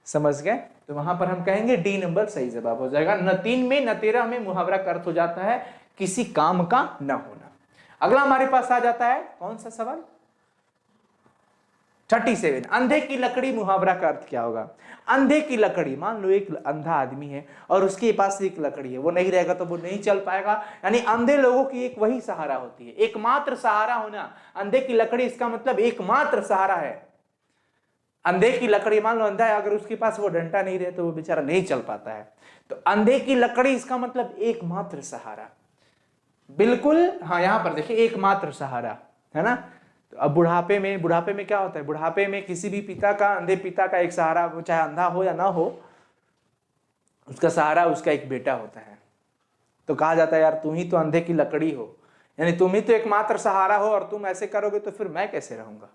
A: समझ गए? तो वहां पर हम कहेंगे डी नंबर सही जवाब हो जाएगा। न 3 में न 13 में मुहावरा का अर्थ हो जाता है किसी काम का न होना। अगला हमारे पास आ जाता है कौन सा सवाल, 37। अंधे की लकड़ी मुहावरा का अर्थ क्या होगा? अंधे की लकड़ी, मान लो एक अंधा आदमी है और उसके पास एक लकड़ी है, वो नहीं रहेगा तो वो नहीं चल पाएगा, यानी अंधे लोगों की एक वही सहारा होती है, एकमात्र सहारा होना। अंधे की लकड़ी इसका मतलब एकमात्र सहारा है। अंधे की लकड़ी, मान लो अंधा है, अगर उसके पास वो डंडा नहीं रहे तो वो बेचारा नहीं चल पाता है, तो अंधे की लकड़ी इसका मतलब एकमात्र सहारा। बिल्कुल, हाँ यहां पर देखिए एकमात्र सहारा, है ना। तो अब बुढ़ापे में क्या होता है, बुढ़ापे में किसी भी पिता का, अंधे पिता का एक सहारा, वो चाहे अंधा हो या ना हो, उसका सहारा उसका एक बेटा होता है। तो कहा जाता है यार तुम ही तो अंधे की लकड़ी हो, यानी तुम ही तो एकमात्र सहारा हो, और तुम ऐसे करोगे तो फिर मैं कैसे रहूंगा।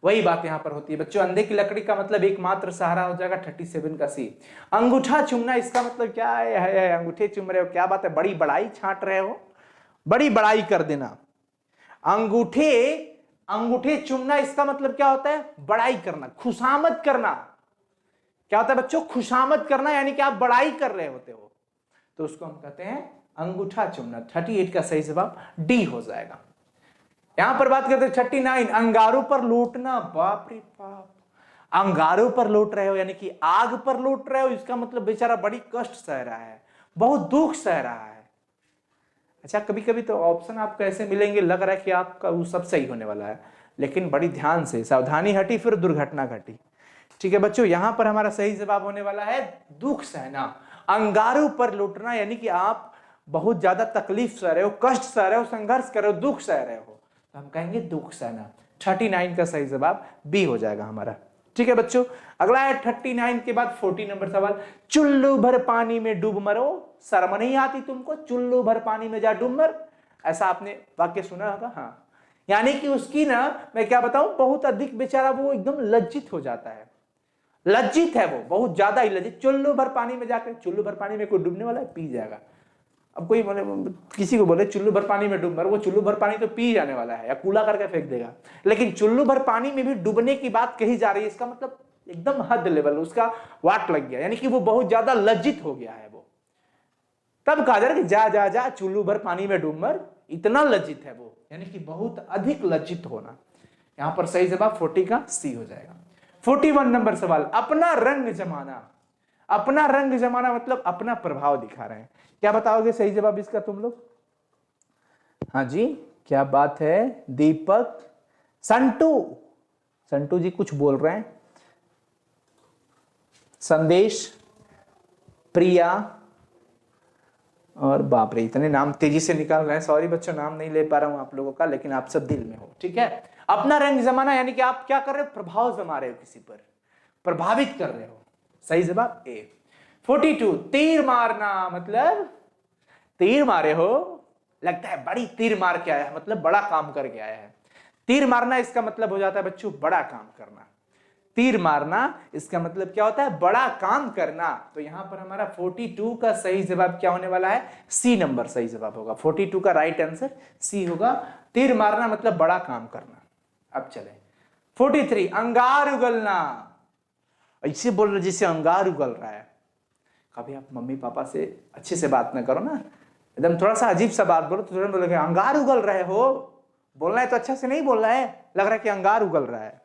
A: वही बात यहां पर होती है बच्चों, अंधे की लकड़ी का मतलब एकमात्र सहारा हो जाएगा 37 का सी। अंगूठा चूमना, इसका मतलब क्या है, अंगूठे चूम रहे हो, क्या बात है, बड़ी बड़ाई छांट रहे हो, बड़ी बड़ाई कर देना। अंगूठे चूमना इसका मतलब क्या होता है, बड़ाई करना, खुशामद करना। क्या होता है बच्चों, खुशामद करना, यानी कि आप बड़ाई कर रहे होते हो, तो उसको हम कहते हैं अंगूठा चूमना। 38 का सही जवाब डी हो जाएगा। यहां पर बात करते हैं 39, अंगारों पर लौटना। बाप रे बाप, अंगारों पर लौट रहे हो, यानी कि आग पर लौट रहे हो, इसका मतलब बेचारा बड़ी कष्ट सह रहा है, बहुत दुख सह रहा है। अच्छा, कभी कभी तो ऑप्शन आपको ऐसे मिलेंगे, लग रहा है कि आपका वो सब सही होने वाला है, लेकिन बड़ी ध्यान से, सावधानी हटी फिर दुर्घटना घटी। ठीक है बच्चों, यहां पर हमारा सही जवाब होने वाला है दुख सहना। अंगारों पर लौटना, यानी कि आप बहुत ज्यादा तकलीफ सह रहे हो, कष्ट सह रहे हो, संघर्ष कर रहे हो, दुख सह रहे हो, तो हम कहेंगे दुख सहना। 39 का सही जवाब बी हो जाएगा हमारा। ठीक है बच्चों, अगला है 39 के बाद 40 नंबर सवाल। चुल्लू भर पानी में डूब मरो, शर्म नहीं आती तुमको, चुल्लू भर पानी में जा डूब मर, ऐसा आपने वाक्य सुना होगा। हाँ, यानी कि उसकी ना, मैं क्या बताऊं, बहुत अधिक बेचारा वो एकदम लज्जित हो जाता है, लज्जित है वो, बहुत ज्यादा ही लज्जित। चुल्लू भर पानी में जाकर, चुल्लू भर पानी में कोई डूबने वाला है, पी जाएगा। अब कोई बोले, किसी को बोले चुल्लू भर पानी में डूब मर, वो चुल्लू भर पानी तो पी जाने वाला है या कूला करके फेंक देगा, लेकिन चुल्लू भर पानी में भी डूबने की बात कही जा रही है, इसका मतलब एकदम हद लेवल, उसका वाट लग गया, यानी कि वो बहुत ज्यादा लज्जित हो गया है वो। तब कहा जा रहा है कि जा जा जा चुल्लू भर पानी में डूब मर, इतना लज्जित है वो, यानी कि बहुत अधिक लज्जित होना। यहां पर सही जवाब 40 का सी हो जाएगा। 41 नंबर सवाल, अपना रंग जमाना। अपना रंग जमाना मतलब अपना प्रभाव दिखा रहे हैं। क्या बताओगे सही जवाब इसका तुम लोग? हाँ जी, क्या बात है दीपक, संटू जी कुछ बोल रहे हैं, संदेश, प्रिया, और बाप रे इतने नाम तेजी से निकाल रहे हैं, सॉरी बच्चों नाम नहीं ले पा रहा हूं आप लोगों का, लेकिन आप सब दिल में हो। ठीक है, अपना रंग जमाना यानी कि आप क्या कर रहे हो, प्रभाव जमा रहे हो, किसी पर प्रभावित कर रहे हो। सही जवाब ए। 42, तीर मारना मतलब तीर मारे हो, लगता है बड़ी तीर मार के आया है, मतलब बड़ा काम करके आया है। तीर मारना इसका मतलब हो जाता है बच्चों बड़ा काम करना। तीर मारना इसका मतलब क्या होता है, बड़ा काम करना। तो यहां पर हमारा 42 का सही जवाब क्या होने वाला है, सी नंबर सही जवाब होगा। 42 का राइट आंसर सी होगा, तीर मारना मतलब बड़ा काम करना। अब चले 43, अंगार उगलना। ऐसे बोल रहे जैसे अंगार उगल रहा है। कभी आप मम्मी पापा से अच्छे से बात ना करो ना, एकदम थोड़ा सा अजीब सा बात बोलो तो तुरंत बोलोगे अंगार उगल रहे हो। बोलना है तो अच्छा से नहीं बोल रहा है, लग रहा है कि अंगार उगल रहा है,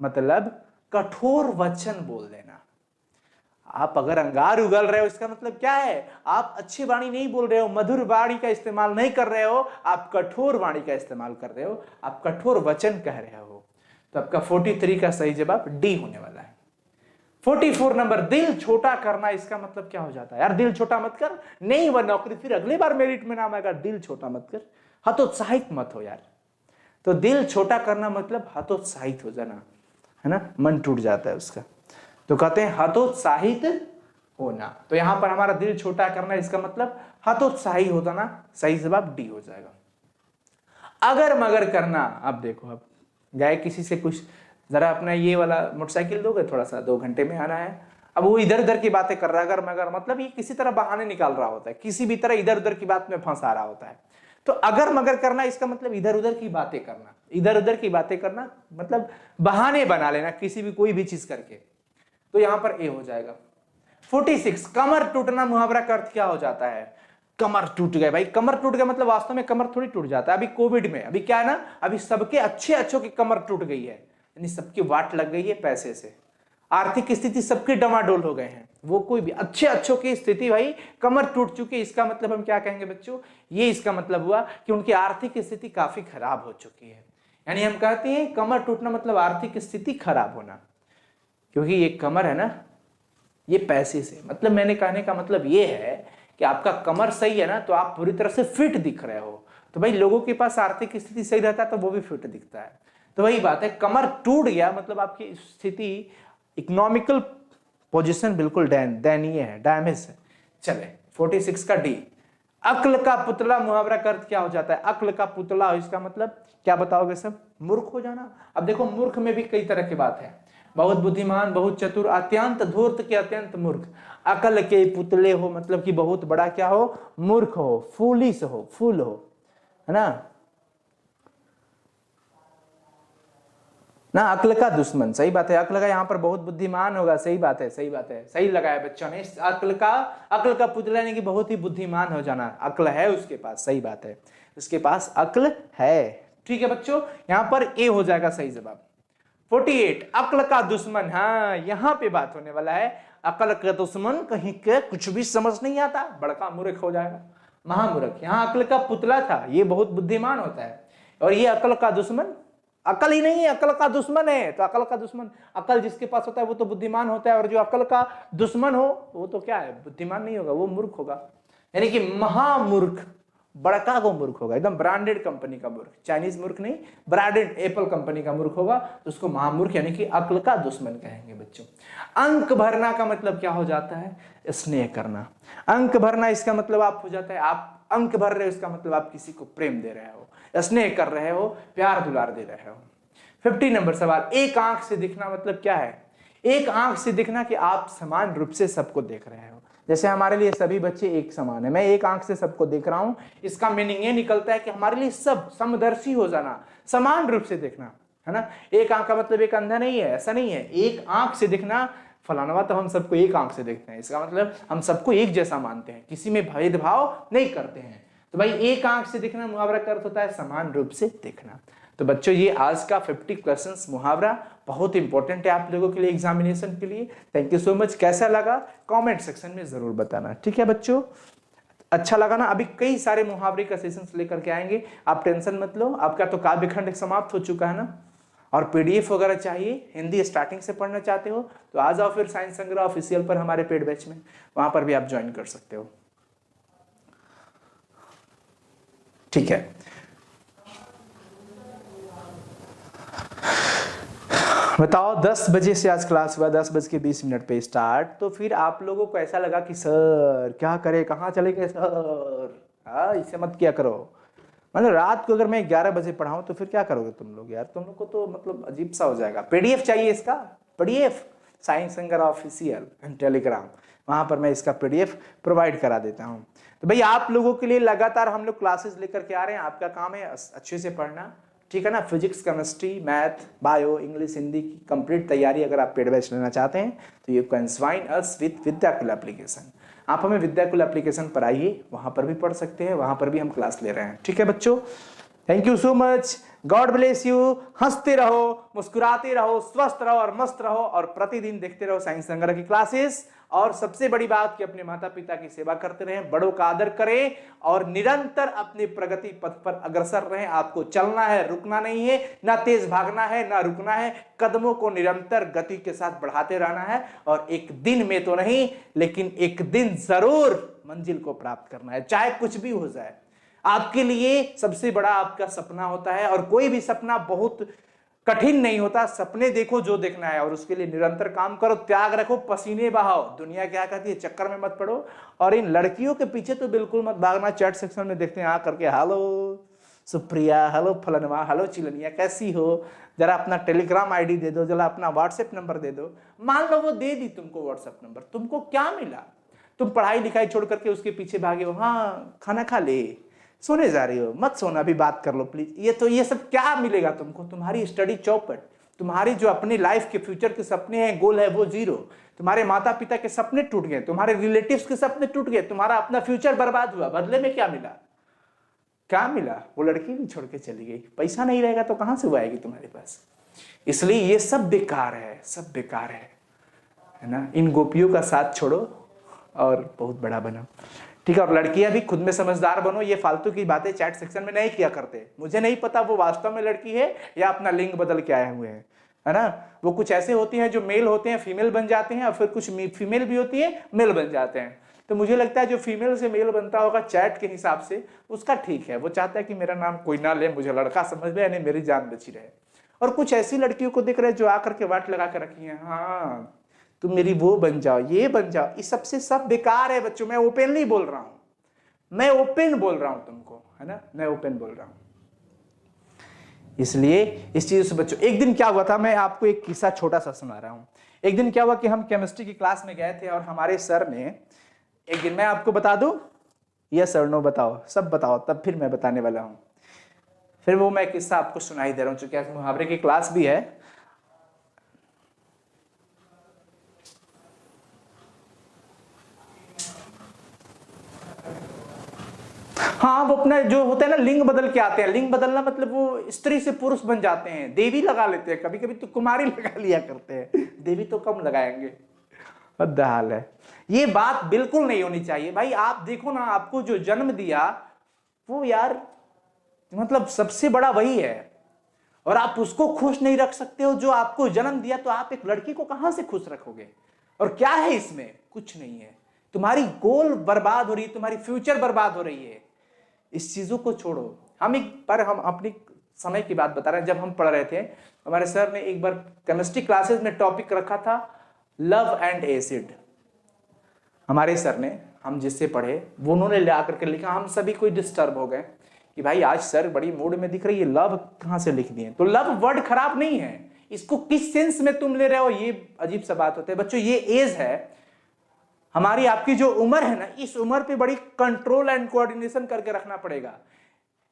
A: मतलब कठोर वचन बोल देना। आप अगर अंगार उगल रहे हो इसका मतलब क्या है, आप अच्छी वाणी नहीं बोल रहे हो, मधुर वाणी का इस्तेमाल नहीं कर रहे हो, आप कठोर वाणी का इस्तेमाल कर रहे हो, आप कठोर वचन कह रहे हो। तो आपका 43 का सही जवाब डी होने वाला है। 44 नंबर, दिल छोटा करना, इसका मतलब क्या हो जाता है यार? दिल छोटा मत कर, नहीं वह नौकरी फिर अगली बार मेरिट में नाम आएगा। दिल छोटा मत कर, हतोत्साहित मत हो यार। तो दिल छोटा करना मतलब हतोत्साहित हो जाना, है ना, मन टूट जाता है उसका। तो कहते हैं हतोत्साहित होना। तो यहां पर हमारा दिल छोटा करना, इसका मतलब हतोत्साही हो जाना। सही जवाब डी हो जाएगा। अगर मगर करना, अब देखो, अब गए किसी से कुछ, जरा अपना ये वाला मोटरसाइकिल दोगे, थोड़ा सा 2 घंटे में आना है। अब वो इधर उधर की बातें कर रहा है, अगर मगर मतलब ये किसी तरह बहाने निकाल रहा होता है, किसी भी तरह इधर उधर की बात में फंसा रहा होता है। तो अगर मगर करना, इसका मतलब इधर उधर की बातें करना, इधर उधर की बातें करना मतलब बहाने बना लेना किसी भी कोई भी चीज करके। तो यहां पर ए हो जाएगा। 46, कमर टूटना, मुहावरा का अर्थ क्या हो जाता है? कमर टूट गए भाई, कमर टूट गया मतलब वास्तव में कमर थोड़ी टूट जाता है। अभी कोविड में अभी क्या है ना, अभी सबके अच्छे अच्छों की कमर टूट गई है, यानी सबकी वाट लग गई है पैसे से, आर्थिक स्थिति सबके डमाडोल हो गए हैं। वो कोई भी अच्छे अच्छों की स्थिति भाई कमर टूट चुकी है, इसका मतलब हम क्या कहेंगे बच्चों? ये इसका मतलब हुआ कि उनकी आर्थिक स्थिति काफी खराब हो चुकी है। यानी हम कहते हैं कमर टूटना मतलब आर्थिक स्थिति खराब होना, क्योंकि ये कमर है ना, ये पैसे से, मतलब मैंने कहने का मतलब ये है कि आपका कमर सही है ना, तो आप पूरी तरह से फिट दिख रहे हो। तो भाई लोगों के पास आर्थिक स्थिति सही रहता है तो वो भी फिट दिखता है। तो वही बात है, कमर टूट गया मतलब आपकी स्थिति, इकोनॉमिकल पोजीशन बिल्कुल दयनीय है, डैमेज है। चले 46 का डी, अक्ल का पुतला, मुहावरा का अर्थ क्या हो जाता है? अक्ल का पुतला, इसका मतलब क्या बताओगे सब? मूर्ख हो जाना। अब देखो मूर्ख में भी कई तरह की बात है, बहुत बुद्धिमान, बहुत चतुर, अत्यंत धूर्त के अत्यंत मूर्ख। अकल के पुतले हो मतलब कि बहुत बड़ा क्या हो? मूर्ख हो, फूलिश हो, फूल हो, है ना। ना अक्ल का दुश्मन, सही बात है। अक्ल का यहाँ पर बहुत बुद्धिमान होगा, सही बात है, सही बात है, सही लगाया बच्चों ने। अक्ल का पुतला यानी कि बहुत ही बुद्धिमान हो जाना, अक्ल है उसके पास, सही बात है, उसके पास अक्ल है। ठीक है बच्चों, यहाँ पर ए हो जाएगा सही जवाब। 48, अक्ल का दुश्मन, हाँ यहाँ पे बात होने वाला है। अक्ल का दुश्मन कहीं के कुछ भी समझ नहीं आता, बड़का मूर्ख हो जाएगा, महामूर्ख। यहाँ अक्ल का पुतला था, ये बहुत बुद्धिमान होता है, और ये अक्ल का दुश्मन, अकल ही नहीं है, अकल का दुश्मन है। तो अकल का दुश्मन, अकल जिसके पास होता है वो तो बुद्धिमान होता है, और जो अकल का दुश्मन हो वो तो क्या है? बुद्धिमान नहीं होगा, वो मूर्ख होगा। यानी कि महामूर्ख, बड़का को मूर्ख होगा, एकदम ब्रांडेड कंपनी का मूर्ख, चाइनीज मूर्ख नहीं, ब्रांडेड एप्पल कंपनी का मूर्ख होगा, तो उसको महामूर्ख यानी कि अक्ल का दुश्मन कहेंगे बच्चों। अंक भरना का मतलब क्या हो जाता है? स्नेह करना। अंक भरना इसका मतलब आप हो जाता है, आप अंक भर रहे हो, इसका मतलब आप किसी को प्रेम दे रहे हो, स्नेह कर रहे हो, प्यार दुलार दे रहे हो। 50 नंबर सवाल, एक आंख से दिखना मतलब क्या है? एक आंख से दिखना कि आप समान रूप से सबको देख रहे हो। जैसे हमारे लिए सभी बच्चे एक समान है, मैं एक आंख से सबको देख रहा हूं, इसका मीनिंग ये निकलता है कि हमारे लिए सब समदर्शी हो जाना, समान रूप से देखना, है ना। एक आंख का मतलब एक अंधा नहीं है, ऐसा नहीं है। एक आंख से दिखना, फलानवा तो हम सबको एक आंख से देखते हैं, इसका मतलब हम सबको एक जैसा मानते हैं, किसी में भेदभाव नहीं करते हैं। तो भाई एक आंख से दिखना मुहावरा का अर्थ होता है समान रूप से देखना। तो बच्चों ये आज का 50 क्वेश्चंस मुहावरा बहुत इंपॉर्टेंट है आप लोगों के लिए, एग्जामिनेशन के लिए। Thank you so much. कैसा लगा कमेंट सेक्शन में जरूर बताना, ठीक है बच्चों। अच्छा लगा ना? अभी कई सारे मुहावरे का सेशंस लेकर के आएंगे, आप टेंशन मत लो। आपका तो काव्यखंड समाप्त हो चुका है ना, और पीडीएफ वगैरह चाहिए, हिंदी स्टार्टिंग से पढ़ना चाहते हो तो आ जाओ फिर साइंस संग्रह ऑफिशियल पर, हमारे पेड बैच में, वहां पर भी आप ज्वाइन कर सकते हो, ठीक है। बताओ 10 बजे से आज क्लास हुआ, 10:20 पे स्टार्ट। तो फिर आप लोगों को ऐसा लगा कि सर क्या करे, कहाँ चले गए सर? हाँ इसे मत किया करो। मतलब रात को अगर मैं 11 बजे पढ़ाऊं तो फिर क्या करोगे तुम लोग यार? तुम लोग को तो मतलब अजीब सा हो जाएगा। पीडीएफ चाहिए इसका, पीडीएफ साइंस संग्रह ऑफिशियल टेलीग्राम, वहां पर मैं इसका पीडीएफ प्रोवाइड करा देता हूं। तो भाई आप लोगों के लिए लगातार हम लोग क्लासेस लेकर के आ रहे हैं, आपका काम है अच्छे से पढ़ना, ठीक है ना। Physics, chemistry, math, bio, English, Hindi की कंप्लीट तैयारी अगर आप पेड बैच लेना चाहते हैं तो you can join us with Vidyakul application. आप हमें विद्याकुल एप्लीकेशन पर आइए, वहां पर भी पढ़ सकते हैं, वहां पर भी हम क्लास ले रहे हैं, ठीक है बच्चों। Thank you so much. God bless you. हंसते रहो, मुस्कुराते रहो, स्वस्थ रहो और मस्त रहो, और प्रतिदिन देखते रहो साइंस संग्रह की क्लासेस। और सबसे बड़ी बात कि अपने माता पिता की सेवा करते रहें, बड़ों का आदर करें और निरंतर अपने प्रगति पथ पर अग्रसर रहें। आपको चलना है, रुकना नहीं है, ना तेज भागना है ना रुकना है, कदमों को निरंतर गति के साथ बढ़ाते रहना है, और एक दिन में तो नहीं लेकिन एक दिन जरूर मंजिल को प्राप्त करना है, चाहे कुछ भी हो जाए। आपके लिए सबसे बड़ा आपका सपना होता है, और कोई भी सपना बहुत कठिन नहीं होता। सपने देखो जो देखना है और उसके लिए निरंतर काम करो, त्याग रखो, पसीने बहाओ। दुनिया क्या कहती है, चक्कर में मत पड़ो। और इन लड़कियों के पीछे तो बिल्कुल मत भागना। चैट सेक्शन में देखते हैं आ करके, हेलो सुप्रिया, हेलो फलनवा, हेलो चिलनिया, कैसी हो, जरा अपना टेलीग्राम आईडी दे दो, जरा अपना व्हाट्सएप नंबर दे दो। मान लो वो दे दी तुमको व्हाट्सएप नंबर, तुमको क्या मिला? तुम पढ़ाई लिखाई छोड़ करके उसके पीछे भागे हो। हाँ खाना खा ले, सोने जा रही हो, मत सोना, अभी बात कर लो प्लीज। ये सब क्या मिलेगा तुमको? तुम्हारी स्टडी चौपट, तुम्हारी जो अपनी लाइफ के फ्यूचर के सपने हैं, गोल है, वो जीरो। तुम्हारे माता पिता के सपने टूट गए, तुम्हारे रिलेटिव्स के सपने टूट गए, तुम्हारा अपना फ्यूचर बर्बाद हुआ। बदले में क्या मिला? क्या मिला? वो लड़की भी छोड़ के चली गई। पैसा नहीं रहेगा तो कहां से वो आएगी तुम्हारे पास? इसलिए ये सब बेकार है, सब बेकार है ना। इन गोपियों का साथ छोड़ो और बहुत बड़ा बनो, ठीक है। और लड़कियां भी खुद में समझदार बनो, ये फालतू की बातें चैट सेक्शन में नहीं किया करते। मुझे नहीं पता वो वास्तव में लड़की है या अपना लिंग बदल के आए हुए हैं, है ना। वो कुछ ऐसे होती हैं जो मेल होते हैं फीमेल बन जाते हैं, और फिर कुछ फीमेल भी होती है मेल बन जाते हैं। तो मुझे लगता है जो फीमेल से मेल बनता होगा चैट के हिसाब से, उसका ठीक है, वो चाहता है कि मेरा नाम कोई ना ले, मुझे लड़का समझ ले, यानी मेरी जान बची रहे। और कुछ ऐसी लड़कियों को दिख रहे हैं जो आकर के वाट लगा के रखी है, हाँ तुम मेरी वो बन जाओ, ये बन जाओ। इस सबसे सब बेकार है बच्चों, मैं ओपनली बोल रहा हूं, मैं ओपन बोल रहा हूं तुमको, है ना, मैं ओपन बोल रहा हूं। इसलिए इस चीज से बच्चों, एक दिन क्या हुआ था, मैं आपको एक किस्सा छोटा सा सुना रहा हूं। एक दिन क्या हुआ कि हम केमिस्ट्री की क्लास में गए थे, और हमारे सर ने एक दिन, मैं आपको बता दूं, यस और नो बताओ, सब बताओ, तब फिर मैं बताने वाला हूं। फिर वो मैं किस्सा आपको सुनाई दे रहा हूं, चूंकि आज मुहावरे की क्लास भी है। हाँ, वो अपना जो होता है ना, लिंग बदल के आते हैं। लिंग बदलना मतलब वो स्त्री से पुरुष बन जाते हैं, देवी लगा लेते हैं, कभी कभी तो कुमारी लगा लिया करते हैं, देवी तो कम लगाएंगे। हाल है, ये बात बिल्कुल नहीं होनी चाहिए भाई। आप देखो ना, आपको जो जन्म दिया वो यार मतलब सबसे बड़ा वही है, और आप उसको खुश नहीं रख सकते हो जो आपको जन्म दिया, तो आप एक लड़की को कहां से खुश रखोगे? और क्या है इसमें? कुछ नहीं है। तुम्हारी गोल बर्बाद हो रही है, तुम्हारी फ्यूचर बर्बाद हो रही है। इस चीजों को छोड़ो। हम एक बार, हम अपनी समय की बात बता रहे हैं, जब हम पढ़ रहे थे, हमारे सर ने एक बार केमिस्ट्री क्लासेस में टॉपिक रखा था लव एंड एसिड। हमारे सर ने, हम जिससे पढ़े, वो उन्होंने ले आकर के लिखा, हम सभी कोई डिस्टर्ब हो गए कि भाई आज सर बड़ी मूड में दिख रही है, लव कहां से लिख दिए। तो लव वर्ड खराब नहीं है, इसको किस सेंस में तुम ले रहे हो, ये अजीब सा बात होता है बच्चों। ये एज है हमारी, आपकी जो उम्र है ना, इस उम्र पे बड़ी कंट्रोल एंड कोऑर्डिनेशन करके रखना पड़ेगा।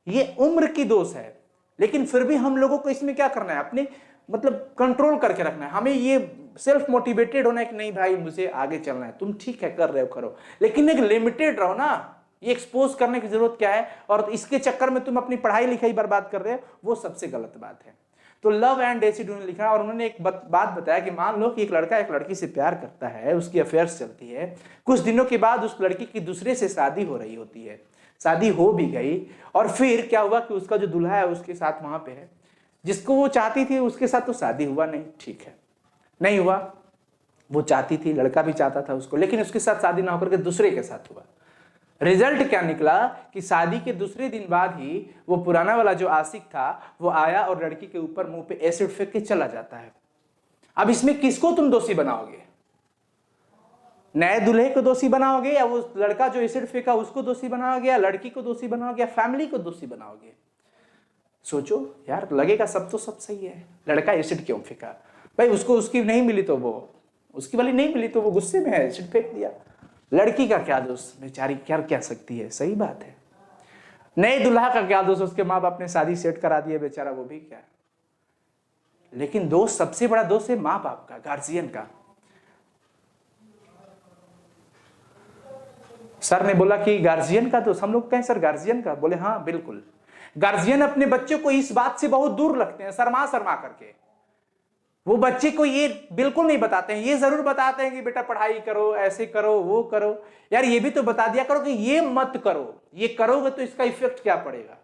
A: ये उम्र की दोष है, लेकिन फिर भी हम लोगों को इसमें क्या करना है, अपने मतलब कंट्रोल करके रखना है। हमें ये सेल्फ मोटिवेटेड होना है कि नहीं भाई मुझे आगे चलना है। तुम ठीक है कर रहे हो, करो, लेकिन एक लिमिटेड रहो ना। ये एक्सपोज करने की जरूरत क्या है, और इसके चक्कर में तुम अपनी पढ़ाई लिखाई बर्बाद कर रहे हो, वो सबसे गलत बात है। तो लव एंड एसिड उन्होंने लिखा, और उन्होंने एक बात बताया कि मान लो कि एक लड़का एक लड़की से प्यार करता है, उसकी अफेयर्स चलती है, कुछ दिनों के बाद उस लड़की की दूसरे से शादी हो रही होती है, शादी हो भी गई, और फिर क्या हुआ कि उसका जो दूल्हा है उसके साथ वहां पे है, जिसको वो चाहती थी उसके साथ तो शादी हुआ नहीं, ठीक है, नहीं हुआ, वो चाहती थी, लड़का भी चाहता था उसको, लेकिन उसके साथ शादी ना होकर के दूसरे के साथ हुआ। रिजल्ट क्या निकला कि शादी के दूसरे दिन बाद ही वो पुराना वाला जो आशिक था वो आया और लड़की के ऊपर मुंह पे एसिड फेंक के चला जाता है। अब इसमें किसको तुम दोषी बनाओगे? नए दूल्हे को दोषी बनाओगे, या वो लड़का जो एसिड फेंका उसको दोषी बनाओगे, या लड़की को दोषी बनाओगे, या फैमिली को दोषी बनाओगे? सोचो यार, लगेगा सब तो सब सही है, लड़का एसिड क्यों फेंका? भाई उसको उसकी नहीं मिली तो वो उसकी वाली नहीं मिली तो वो गुस्से में है, एसिड फेंक दिया। लड़की का क्या दोष, बेचारी क्या कह सकती है, सही बात है। नए दुल्हा का क्या दोष, उसके माँ बाप ने शादी सेट करा दिया, बेचारा वो भी क्या। लेकिन दोष, सबसे बड़ा दोष है माँ बाप का, गार्जियन का। सर ने बोला कि गार्जियन का दोष, हम लोग कहें सर गार्जियन का, बोले हाँ बिल्कुल। गार्जियन अपने बच्चों को इस बात से बहुत दूर रखते हैं, शर्मा शर्मा करके। वो बच्चे को ये बिल्कुल नहीं बताते हैं, ये जरूर बताते हैं कि बेटा पढ़ाई करो, ऐसे करो, वो करो। यार ये भी तो बता दिया करो कि ये मत करो, ये करोगे तो इसका इफेक्ट क्या पड़ेगा।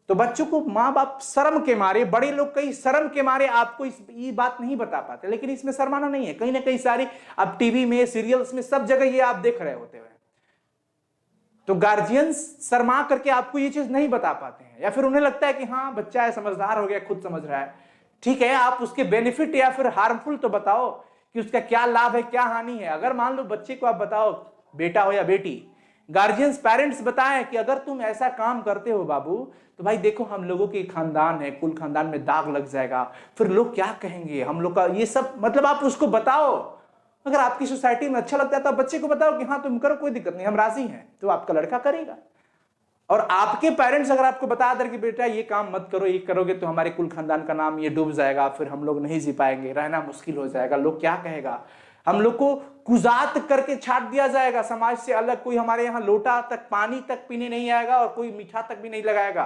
A: तो बच्चों को माँ बाप शर्म के मारे, बड़े लोग कई शर्म के मारे आपको ये बात नहीं बता पाते, लेकिन इसमें शर्माना नहीं है। कहीं ना कहीं सारी अब टीवी में, सीरियल्स में, सब जगह ये आप देख रहे होते हुए। तो गार्जियन शर्मा करके आपको ये चीज नहीं बता पाते हैं, या फिर उन्हें लगता है कि हाँ बच्चा है, समझदार हो गया, खुद समझ रहा है। ठीक है, आप उसके बेनिफिट या फिर हार्मफुल तो बताओ कि उसका क्या लाभ है, क्या हानि है। अगर मान लो बच्चे को आप बताओ, बेटा हो या बेटी, गार्जियंस पेरेंट्स बताएं कि अगर तुम ऐसा काम करते हो बाबू, तो भाई देखो हम लोगों के खानदान है, कुल खानदान में दाग लग जाएगा, फिर लोग क्या कहेंगे हम लोग का, ये सब मतलब आप उसको बताओ। अगर आपकी सोसाइटी में अच्छा लगता है तो आप बच्चे को बताओ कि हाँ तुम करो, कोई दिक्कत नहीं, हम राजी हैं, तो आपका लड़का करेगा। और आपके पेरेंट्स अगर आपको बता दें कि बेटा ये काम मत करो, ये करोगे तो हमारे कुल खानदान का नाम ये डूब जाएगा, फिर हम लोग नहीं जी पाएंगे, रहना मुश्किल हो जाएगा, लोग क्या कहेगा, हम लोग को कुजात करके छाट दिया जाएगा समाज से अलग, कोई हमारे यहाँ लोटा तक पानी तक पीने नहीं आएगा और कोई मीठा तक भी नहीं लगाएगा,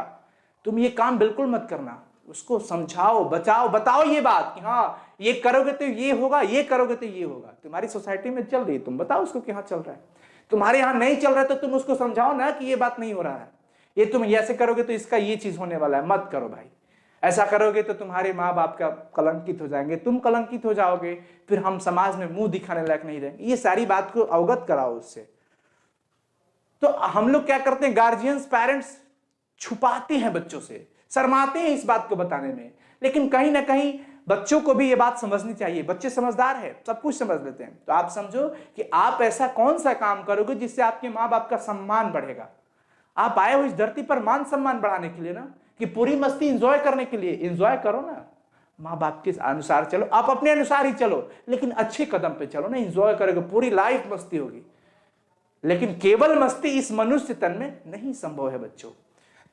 A: तुम ये काम बिल्कुल मत करना। उसको समझाओ, बचाओ, बताओ ये बात कि हाँ ये करोगे तो ये होगा, ये करोगे तो ये होगा। तुम्हारी सोसाइटी में चल रही है, तुम बताओ उसको कि हाँ चल रहा है। तुम्हारे यहाँ नहीं चल रहा है तो तुम उसको समझाओ ना कि ये बात नहीं हो रहा है, ये तुम ऐसे करोगे तो इसका ये चीज होने वाला है, मत करो भाई, ऐसा करोगे तो तुम्हारे माँ बाप का कलंकित हो जाएंगे, तुम कलंकित हो जाओगे, फिर हम समाज में मुंह दिखाने लायक नहीं रहेंगे। ये सारी बात को अवगत कराओ उससे। तो हम लोग क्या करते हैं, गार्जियंस पेरेंट्स छुपाते हैं बच्चों से, शर्माते हैं इस बात को बताने में। लेकिन कहीं ना कहीं बच्चों को भी ये बात समझनी चाहिए, बच्चे समझदार है, सब कुछ समझ लेते हैं। तो आप समझो कि आप ऐसा कौन सा काम करोगे जिससे आपके माँ बाप का सम्मान बढ़ेगा। आप आए हो इस धरती पर मान सम्मान बढ़ाने के लिए ना, कि पूरी मस्ती एंजॉय करने के लिए। एंजॉय करो ना, माँ बाप के अनुसार चलो, आप अपने अनुसार ही चलो, लेकिन अच्छे कदम पे चलो ना। एंजॉय करोगे, पूरी लाइफ मस्ती होगी, लेकिन केवल मस्ती इस मनुष्य तन में नहीं संभव है बच्चों।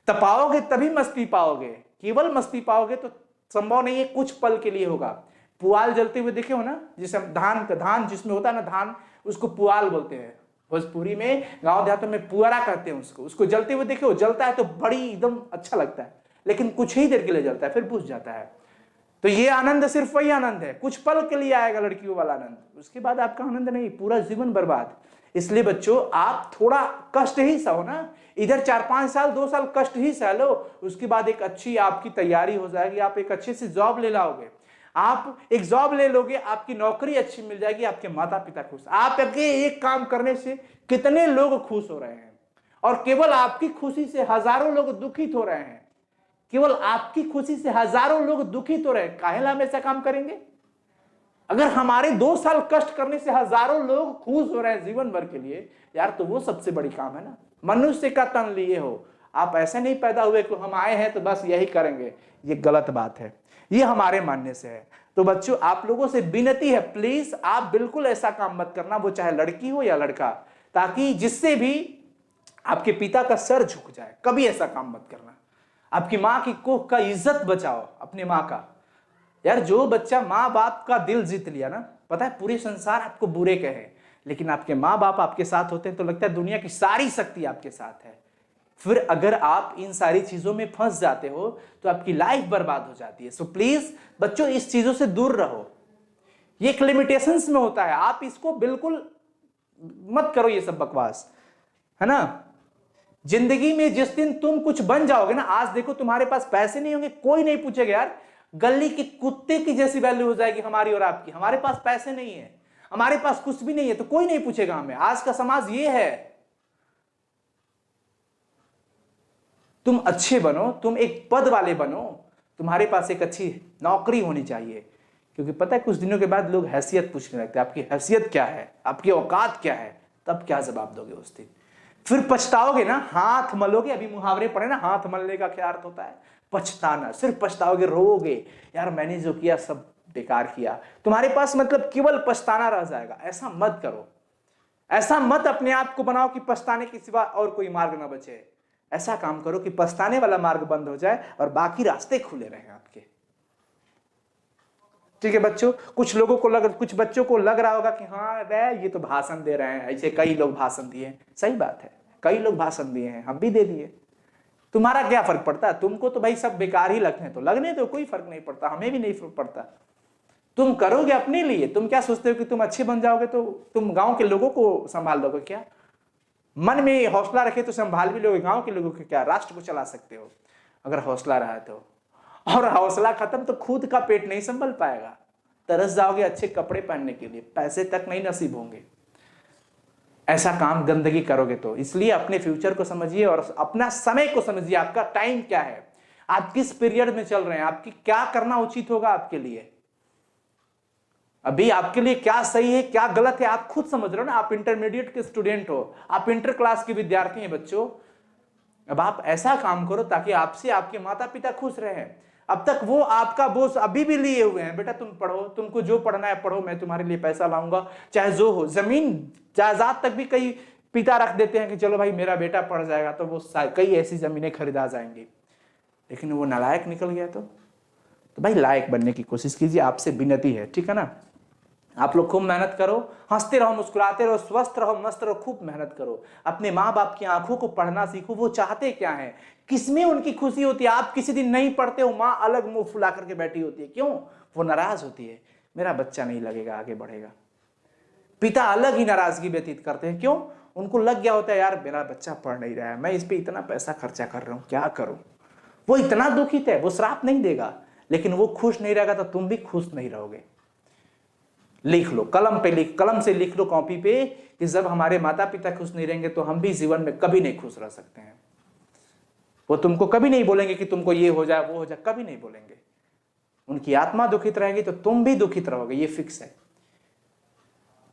A: तपाओगे तभी मस्ती पाओगे, केवल मस्ती पाओगे तो संभव नहीं है, कुछ पल के लिए होगा। पुआल जलते हुए देखे हो ना, जिसे धान जिसमें होता है ना धान, उसको पुआल बोलते हैं। भोजपुरी में, गांव देहातों में पुअरा कहते हैं उसको जलते हुए देखे हो। जलता है तो बड़ी एकदम अच्छा लगता है, लेकिन कुछ ही देर के लिए जलता है, फिर बुझ जाता है। तो ये आनंद सिर्फ वही आनंद है, कुछ पल के लिए आएगा लड़कियों वाला आनंद, उसके बाद आपका आनंद नहीं, पूरा जीवन बर्बाद। इसलिए बच्चों आप थोड़ा कष्ट ही सहो ना, इधर 4-5 साल 2 साल कष्ट ही सह लो, उसके बाद एक अच्छी आपकी तैयारी हो जाएगी, आप एक अच्छे से जॉब ले लाओगे। आप एक जॉब ले लोगे, आपकी नौकरी अच्छी मिल जाएगी, आपके माता पिता खुश। आपके एक काम करने से कितने लोग खुश हो रहे हैं, और केवल आपकी खुशी से हजारों लोग दुखित हो रहे हैं। केवल आपकी खुशी से हजारों लोग दुखित हो रहे हैं। काहे ला हम ऐसा काम करेंगे? अगर हमारे 2 साल कष्ट करने से हजारों लोग खुश हो रहे हैं जीवन भर के लिए, यार तो वो सबसे बड़ी काम है ना। मनुष्य का तन लिए हो, आप ऐसे नहीं पैदा हुए कि हम आए हैं तो बस यही करेंगे, ये गलत बात है, ये हमारे मानने से है। तो बच्चों आप लोगों से विनती है, प्लीज आप बिल्कुल ऐसा काम मत करना, वो चाहे लड़की हो या लड़का, ताकि जिससे भी आपके पिता का सर झुक जाए। कभी ऐसा काम मत करना। आपकी माँ की कोख का इज्जत बचाओ, अपनी माँ का। यार जो बच्चा माँ बाप का दिल जीत लिया ना, पता है पूरे संसार आपको बुरे कहे, लेकिन आपके माँ बाप आपके साथ होते हैं तो लगता है दुनिया की सारी शक्ति आपके साथ है। फिर अगर आप इन सारी चीजों में फंस जाते हो तो आपकी लाइफ बर्बाद हो जाती है। सो प्लीज बच्चों इस चीजों से दूर रहो, ये एक लिमिटेशंस में होता है, आप इसको बिल्कुल मत करो, ये सब बकवास है ना। जिंदगी में जिस दिन तुम कुछ बन जाओगे ना, आज देखो तुम्हारे पास पैसे नहीं होंगे, कोई नहीं पूछेगा, यार गली के कुत्ते की जैसी वैल्यू हो जाएगी हमारी और आपकी। हमारे पास पैसे नहीं है, हमारे पास कुछ भी नहीं है, तो कोई नहीं पूछेगा हमें। आज का समाज ये है। तुम अच्छे बनो, तुम एक पद वाले बनो, तुम्हारे पास एक अच्छी नौकरी होनी चाहिए, क्योंकि पता है कुछ दिनों के बाद लोग हैसियत पूछने लगते हैं, आपकी हैसियत क्या है, आपकी औकात क्या है। तब क्या जवाब दोगे उस दिन? फिर पछताओगे ना, हाथ मलोगे। अभी मुहावरे पड़े ना, हाथ मलने का क्या अर्थ होता है? पछताना। सिर्फ पछताओगे, रोओगे, यार मैंने जो किया सब बेकार किया। तुम्हारे पास मतलब केवल पछताना रह जाएगा। ऐसा मत करो, ऐसा मत अपने आप को बनाओ कि पछताने के सिवा और कोई मार्ग ना बचे। ऐसा काम करो कि पछताने वाला मार्ग बंद हो जाए और बाकी रास्ते खुले रहें आपके। ठीक है बच्चों, कुछ बच्चों को लग रहा होगा कि हाँ ये तो भाषण दे रहे हैं, ऐसे कई लोग भाषण दिए। सही बात है, कई लोग भाषण दिए हैं, हम भी दे दिए। तुम्हारा क्या फर्क पड़ता है? तुमको तो भाई सब बेकार ही लगते हैं, तो लगने दो, कोई फर्क नहीं पड़ता, हमें भी नहीं फर्क पड़ता। तुम करोगे अपने लिए, तुम क्या सोचते हो कि तुम अच्छे बन जाओगे तो तुम गांव के लोगों को संभाल लोगे क्या? मन में हौसला रखे तो संभाल भी लोगे गांव के लोगों को, क्या राष्ट्र को चला सकते हो अगर हौसला रहा तो। और हौसला खत्म तो खुद का पेट नहीं संभल पाएगा, तरस जाओगे अच्छे कपड़े पहनने के लिए, पैसे तक नहीं नसीब होंगे, ऐसा काम गंदगी करोगे तो। इसलिए अपने फ्यूचर को समझिए और अपना समय को समझिए, आपका टाइम क्या है, आप किस पीरियड में चल रहे हैं, आपकी क्या करना उचित होगा आपके लिए, अभी आपके लिए क्या सही है क्या गलत है आप खुद समझ रहे हो ना। आप इंटरमीडिएट के स्टूडेंट हो, आप इंटर क्लास के विद्यार्थी हैं बच्चों। अब आप ऐसा काम करो ताकि आपसे आपके माता पिता खुश रहें। अब तक वो आपका बोझ अभी भी लिए हुए हैं, बेटा तुम पढ़ो, तुमको जो पढ़ना है पढ़ो, मैं तुम्हारे लिए पैसा लाऊंगा चाहे जो हो। जमीन जायदाद तक भी कई पिता रख देते हैं कि चलो भाई मेरा बेटा पढ़ जाएगा तो वो कई ऐसी जमीनें खरीदा जाएंगी, लेकिन वो नालायक निकल गया तो भाई लायक बनने की कोशिश कीजिए, आपसे विनती है, ठीक है ना। आप लोग खूब मेहनत करो, हंसते रहो, मुस्कुराते रहो, स्वस्थ रहो, मस्त रहो, खूब मेहनत करो। अपने माँ बाप की आंखों को पढ़ना सीखो, वो चाहते क्या है, किसमें उनकी खुशी होती है। आप किसी दिन नहीं पढ़ते हो, माँ अलग मुंह फुला करके बैठी होती है, क्यों? वो नाराज होती है, मेरा बच्चा नहीं लगेगा, आगे बढ़ेगा। पिता अलग ही नाराजगी व्यतीत करते हैं, क्यों? उनको लग गया होता है यार मेरा बच्चा पढ़ नहीं रहा है, मैं इस पे इतना पैसा खर्चा कर रहा हूँ, क्या करूं। वो इतना दुखित है, वो श्राप नहीं देगा, लेकिन वो खुश नहीं रहेगा तो तुम भी खुश नहीं रहोगे। लिख लो, कलम से लिख लो कॉपी पे कि जब हमारे माता पिता खुश नहीं रहेंगे तो हम भी जीवन में कभी नहीं खुश रह सकते हैं। वो तुमको कभी नहीं बोलेंगे कि तुमको ये हो जाए वो हो जाए, कभी नहीं बोलेंगे। उनकी आत्मा दुखित रहेगी तो तुम भी दुखित रहोगे, ये फिक्स है।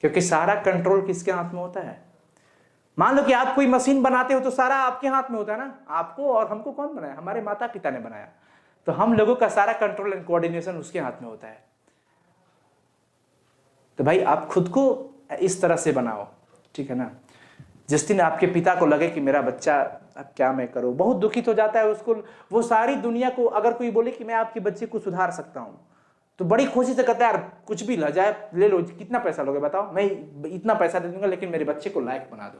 A: क्योंकि सारा कंट्रोल किसके हाथ में होता है? मान लो कि आप कोई मशीन बनाते हो तो सारा आपके हाथ में होता है ना। आपको और हमको कौन बनाया? हमारे माता पिता ने बनाया। तो हम लोगों का सारा कंट्रोल एंड कोऑर्डिनेशन उसके हाथ में होता है। तो भाई आप खुद को इस तरह से बनाओ, ठीक है ना। जिस दिन आपके पिता को लगे कि मेरा बच्चा अब क्या मैं करूं, बहुत दुखित हो जाता है उसको। वो सारी दुनिया को अगर कोई बोले कि मैं आपके बच्चे को सुधार सकता हूं तो बड़ी खुशी से कहता है यार कुछ भी ला जाए ले लो, कितना पैसा लोगे बताओ, मैं इतना पैसा दे दूंगा लेकिन मेरे बच्चे को लायक बना दो।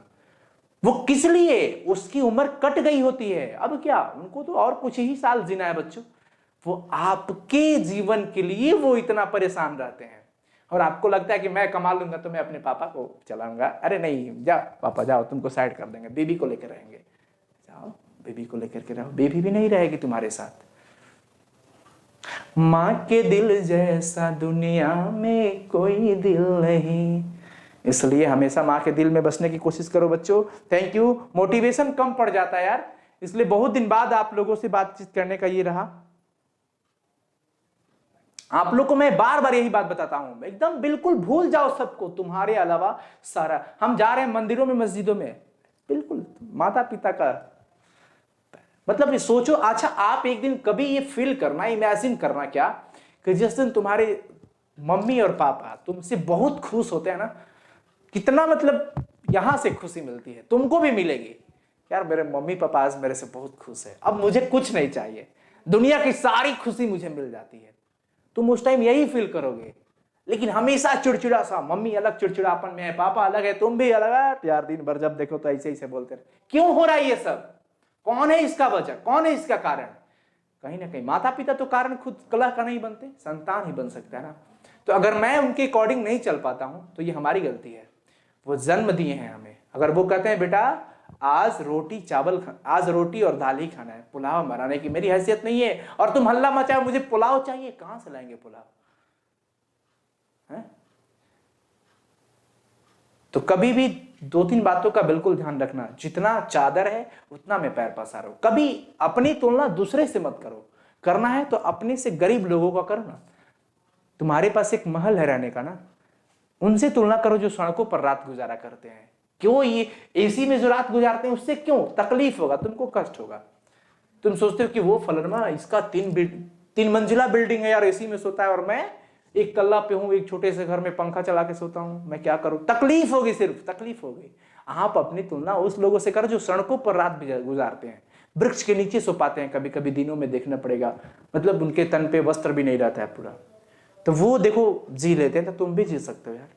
A: वो किस लिए? उसकी उम्र कट गई होती है, अब क्या, उनको तो और कुछ ही साल जीना है बच्चों। वो आपके जीवन के लिए वो इतना परेशान रहते हैं और आपको लगता है कि मैं कमा लूंगा तो मैं अपने पापा को चलाऊंगा। अरे नहीं, जाओ पापा जाओ, तुमको साइड कर देंगे, बेबी को लेकर रहेंगे। जाओ बेबी को लेकर के रहो, बेबी भी नहीं रहेगी तुम्हारे साथ। माँ के दिल जैसा दुनिया में कोई दिल नहीं, इसलिए हमेशा माँ के दिल में बसने की कोशिश करो बच्चों। Thank you. मोटिवेशन कम पड़ जाता है यार, इसलिए बहुत दिन बाद आप लोगों से बातचीत करने का ये रहा। आप लोग को मैं बार बार यही बात बताता हूं, एकदम बिल्कुल भूल जाओ सबको, तुम्हारे अलावा सारा। हम जा रहे हैं मंदिरों में मस्जिदों में, बिल्कुल माता पिता का मतलब सोचो। अच्छा आप एक दिन कभी ये फील करना, इमेजिन करना क्या कि जिस दिन तुम्हारे मम्मी और पापा तुमसे बहुत खुश होते हैं ना, कितना मतलब यहां से खुशी मिलती है, तुमको भी मिलेगी। यार मेरे मम्मी पापा आज मेरे से बहुत खुश है, अब मुझे कुछ नहीं चाहिए, दुनिया की सारी खुशी मुझे मिल जाती है। तुम उस टाइम यही फील करोगे। लेकिन हमेशा चिड़चिड़ा सा, मम्मी अलग चिड़चिड़ापन में है, पापा अलग है, तुम भी अलग है यार, दिन भर जब देखो तो ऐसे बोलते रहे। क्यों हो रहा है ये सब? कौन है इसका वजह, कौन है इसका कारण? कहीं ना कहीं माता पिता तो कारण खुद कलह का नहीं बनते, संतान ही बन सकता है ना। तो अगर मैं उनके अकॉर्डिंग नहीं चल पाता हूं तो ये हमारी गलती है। वो जन्म दिए हैं हमें, अगर वो कहते हैं बेटा आज रोटी चावल आज रोटी और दाल ही खाना है, पुलाव बनाने की मेरी हैसियत नहीं है, और तुम हल्ला मचाओ मुझे पुलाव चाहिए, कहां से लाएंगे पुलाव? है? तो कभी भी दो तीन बातों का बिल्कुल ध्यान रखना, जितना चादर है उतना मैं पैर पसारो। कभी अपनी तुलना दूसरे से मत करो, करना है तो अपने से गरीब लोगों का करो ना। तुम्हारे पास एक महल है रहने का ना, उनसे तुलना करो जो सड़कों पर रात गुजारा करते हैं। क्यों ये एसी में जो रात गुजारते हैं उससे क्यों तकलीफ होगा, तुमको कष्ट होगा। तुम सोचते हो कि वो फलनमा इसका 3 मंजिला बिल्डिंग है यार, एसी में सोता है और मैं एक कल्ला पे हूं, एक छोटे से घर में पंखा चला के सोता हूं, मैं क्या करूं? तकलीफ होगी, सिर्फ तकलीफ होगी। आप अपनी तुलना उस लोगों से करो जो सड़कों पर रात गुजारते हैं, वृक्ष के नीचे सो पाते हैं, कभी कभी दिनों में देखना पड़ेगा, मतलब उनके तन पे वस्त्र भी नहीं रहता है पूरा, तो वो देखो जी लेते हैं। तो तुम भी जी सकते हो यार,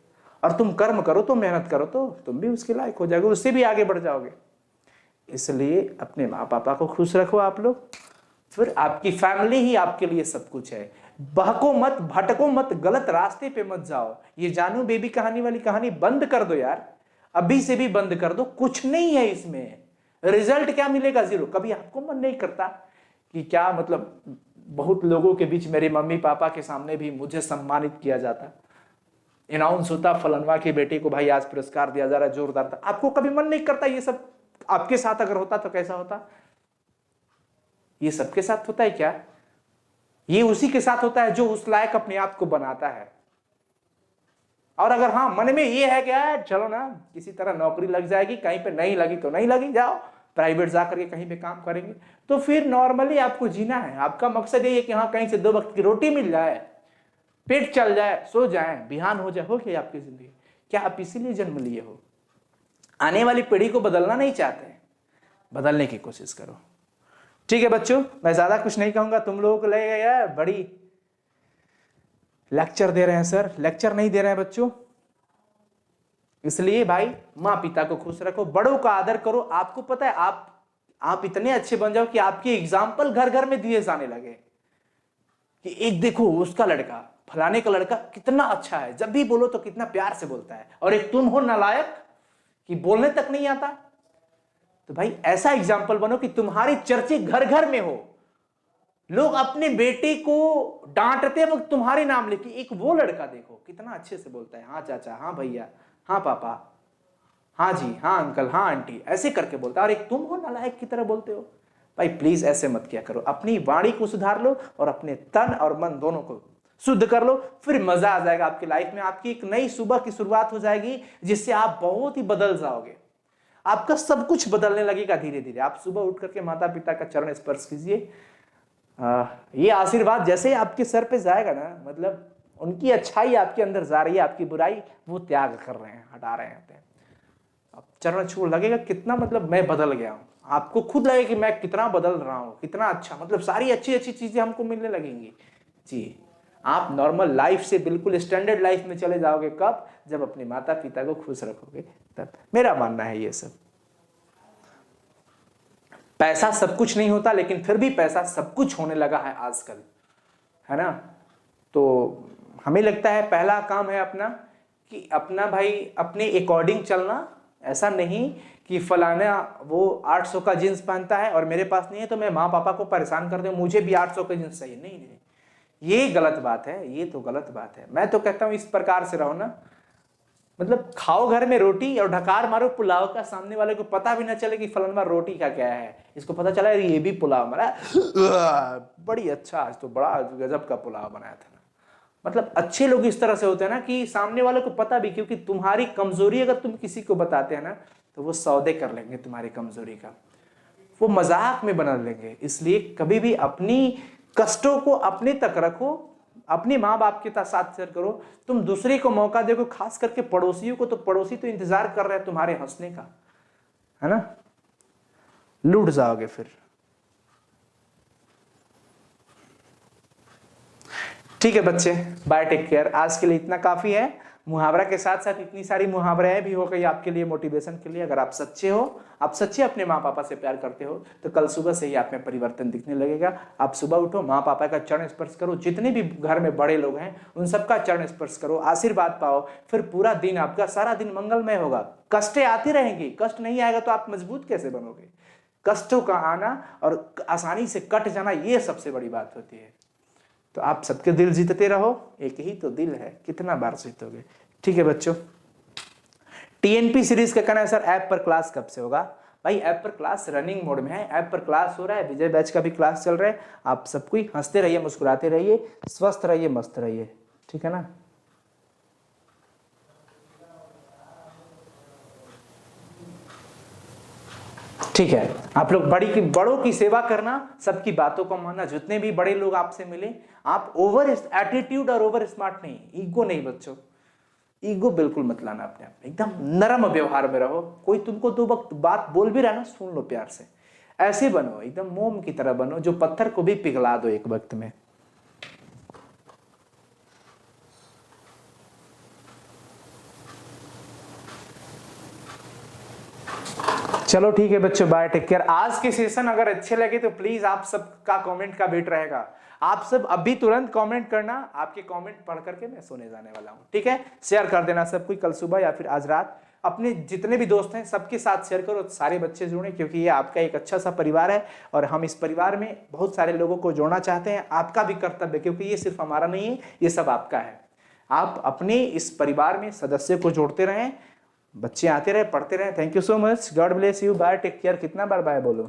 A: और तुम कर्म करो तो मेहनत करो तो तुम भी उसके लायक हो जाओगे, उससे भी आगे बढ़ जाओगे। इसलिए अपने माँ पापा को खुश रखो आप लोग, फिर आपकी फैमिली ही आपके लिए सब कुछ है। बहको मत, भटको मत, गलत रास्ते पे मत जाओ। ये जानू बेबी कहानी वाली कहानी बंद कर दो यार, अभी से भी बंद कर दो। कुछ नहीं है इसमें, रिजल्ट क्या मिलेगा? जीरो। कभी आपको मन नहीं करता कि क्या मतलब, बहुत लोगों के बीच मेरे मम्मी पापा के सामने भी मुझे सम्मानित किया जाता, अनाउंस होता फलनवा की बेटी को भाई आज पुरस्कार दिया जा रहा है, जोरदार था। आपको कभी मन नहीं करता ये सब आपके साथ अगर होता तो कैसा होता? ये सबके साथ होता है क्या? ये उसी के साथ होता है जो उस लायक अपने आप को बनाता है। और अगर हाँ मन में ये है कि यार चलो ना किसी तरह नौकरी लग जाएगी, कहीं पे नहीं लगी तो नहीं लगी, जाओ प्राइवेट जाकर के कहीं पे काम करेंगे, तो फिर नॉर्मली आपको जीना है। आपका मकसद ये है कि हाँ कहीं से 2 वक्त की रोटी मिल जाए, पेट चल जाए, सो जाए, बिहान हो जाए, हो गई आपकी जिंदगी। क्या आप इसीलिए जन्म लिए हो? आने वाली पीढ़ी को बदलना नहीं चाहते? बदलने की कोशिश करो। ठीक है बच्चों, मैं ज्यादा कुछ नहीं कहूंगा, तुम लोगों को लगेगा यार बड़ी लेक्चर दे रहे हैं सर। लेक्चर नहीं दे रहे हैं बच्चों, इसलिए भाई माँ पिता को खुश रखो, बड़ों का आदर करो। आपको पता है आप इतने अच्छे बन जाओ कि आपके एग्जाम्पल घर घर में दिए जाने लगे कि एक देखो उसका लड़का, फलाने का लड़का कितना अच्छा है, जब भी बोलो तो कितना प्यार से बोलता है, और एक तुम हो नालायक कि बोलने तक नहीं आता। तो भाई ऐसा एग्जाम्पल बनो कि तुम्हारी चर्चे घर घर में हो। लोग अपने बेटे को डांटते वक्त तुम्हारे नाम लेके, एक वो लड़का देखो कितना अच्छे से बोलता है, हाँ चाचा, हाँ भैया, हाँ पापा, हाँ जी, हाँ अंकल, हाँ आंटी, ऐसे करके बोलता है, और एक तुम हो नालायक की तरह बोलते हो। भाई प्लीज ऐसे मत किया करो। अपनी वाणी को सुधार लो और अपने तन और मन दोनों को शुद्ध कर लो, फिर मजा आ जाएगा आपकी लाइफ में। आपकी एक नई सुबह की शुरुआत हो जाएगी जिससे आप बहुत ही बदल जाओगे। आपका सब कुछ बदलने लगेगा धीरे धीरे। आप सुबह उठ करके माता पिता का चरण स्पर्श कीजिए। ये आशीर्वाद जैसे ही आपके सर पे जाएगा ना, मतलब उनकी अच्छाई आपके अंदर जा रही है, आपकी बुराई वो त्याग कर रहे हैं, हटा रहे हैं। अब चरण छू लगेगा कितना, मतलब मैं बदल गया हूं। आपको खुद लगेगा कि मैं कितना बदल रहा हूं, कितना अच्छा, मतलब सारी अच्छी अच्छी चीजें हमको मिलने लगेंगी जी। आप नॉर्मल लाइफ से बिल्कुल स्टैंडर्ड लाइफ में चले जाओगे। कब? जब अपने माता पिता को खुश रखोगे तब। मेरा मानना है ये सब। पैसा सब कुछ नहीं होता, लेकिन फिर भी पैसा सब कुछ होने लगा है आजकल, है ना? तो हमें लगता है पहला काम है अपना कि अपना भाई अपने अकॉर्डिंग चलना। ऐसा नहीं कि फलाना वो 800 का जींस पहनता है और मेरे पास नहीं है तो मैं माँ पापा को परेशान कर दूं, मुझे भी 800 का जींस चाहिए। नहीं नहीं, ये गलत बात है, ये तो गलत बात है। मैं तो कहता हूं इस प्रकार से रहो ना, मतलब खाओ घर में रोटी और ढकार मारो पुलाव का, सामने वाले को पता भी ना चले कि फलाना रोटी का क्या है, इसको पता चला ये भी पुलाव बना, बड़ी अच्छा, आज तो बड़ा गजब का पुलाव बनाया था ना। मतलब अच्छे लोग इस तरह से होते हैं ना कि सामने वाले को पता भी, क्योंकि तुम्हारी कमजोरी अगर तुम किसी को बताते हैं ना तो वो सौदे कर लेंगे तुम्हारी कमजोरी का, वो मजाक में बना लेंगे। इसलिए कभी भी अपनी कष्टों को अपने तक रखो, अपने माँ बाप के साथ शेयर करो। तुम दूसरे को मौका देखो, खास करके पड़ोसियों को, तो पड़ोसी तो इंतजार कर रहे हैं तुम्हारे हंसने का, है ना? लूट जाओगे फिर। ठीक है बच्चे, बाय, टेक केयर। आज के लिए इतना काफी है। मुहावरा के साथ साथ इतनी सारी मुहावराएं भी हो गई आपके लिए मोटिवेशन के लिए। अगर आप सच्चे हो, आप सच्चे अपने माँ पापा से प्यार करते हो, तो कल सुबह से ही आप में परिवर्तन दिखने लगेगा। आप सुबह उठो, माँ पापा का चरण स्पर्श करो, जितने भी घर में बड़े लोग हैं उन सबका चरण स्पर्श करो, आशीर्वाद पाओ, फिर पूरा दिन आपका, सारा दिन मंगलमय होगा। कष्टें आती रहेंगी, कष्ट नहीं आएगा तो आप मजबूत कैसे बनोगे? कष्टों का आना और आसानी से कट जाना, ये सबसे बड़ी बात होती है। तो आप सबके दिल जीतते रहो, एक ही तो दिल है, कितना बार जीतोगे? ठीक है बच्चों, टीएनपी सीरीज का कहना है सर ऐप पर क्लास कब से होगा? भाई ऐप पर क्लास रनिंग मोड में है, ऐप पर क्लास हो रहा है, विजय बैच का भी क्लास चल रहा है। आप सबको हंसते रहिए, मुस्कुराते रहिए, स्वस्थ रहिए, मस्त रहिए, ठीक है ना? ठीक है, आप लोग बड़ों की सेवा करना, सबकी बातों को मानना। जितने भी बड़े लोग आपसे मिले, आप ओवर एटीट्यूड और ओवर स्मार्ट नहीं, ईगो नहीं बच्चों, ईगो बिल्कुल मत लाना अपने आप में। एकदम नरम व्यवहार में रहो। कोई तुमको 2 वक्त बात बोल भी रहा ना, सुन लो प्यार से। ऐसे बनो, एकदम मोम की तरह बनो जो पत्थर को भी पिघला दो एक वक्त में। चलो ठीक है बच्चों, बाय, टेक केयर। आज के सेशन अगर अच्छे लगे तो प्लीज आप सबका कमेंट का वेट रहेगा। आप सब अभी तुरंत कमेंट करना, आपके कमेंट पढ़ करके मैं सोने जाने वाला हूं, ठीक है। शेयर कर देना सब कोई, कल सुबह या फिर आज रात अपने जितने भी दोस्त हैं सबके साथ शेयर करो, सारे बच्चे जुड़े, क्योंकि ये आपका एक अच्छा सा परिवार है और हम इस परिवार में बहुत सारे लोगों को जोड़ना चाहते हैं। आपका भी कर्तव्य, क्योंकि ये सिर्फ हमारा नहीं है, ये सब आपका है। आप अपने इस परिवार में सदस्य को जोड़ते रहें, बच्चे आते रहे, पढ़ते रहे। Thank you so much, god bless you, bye, take care. कितना बार बाय बोलो?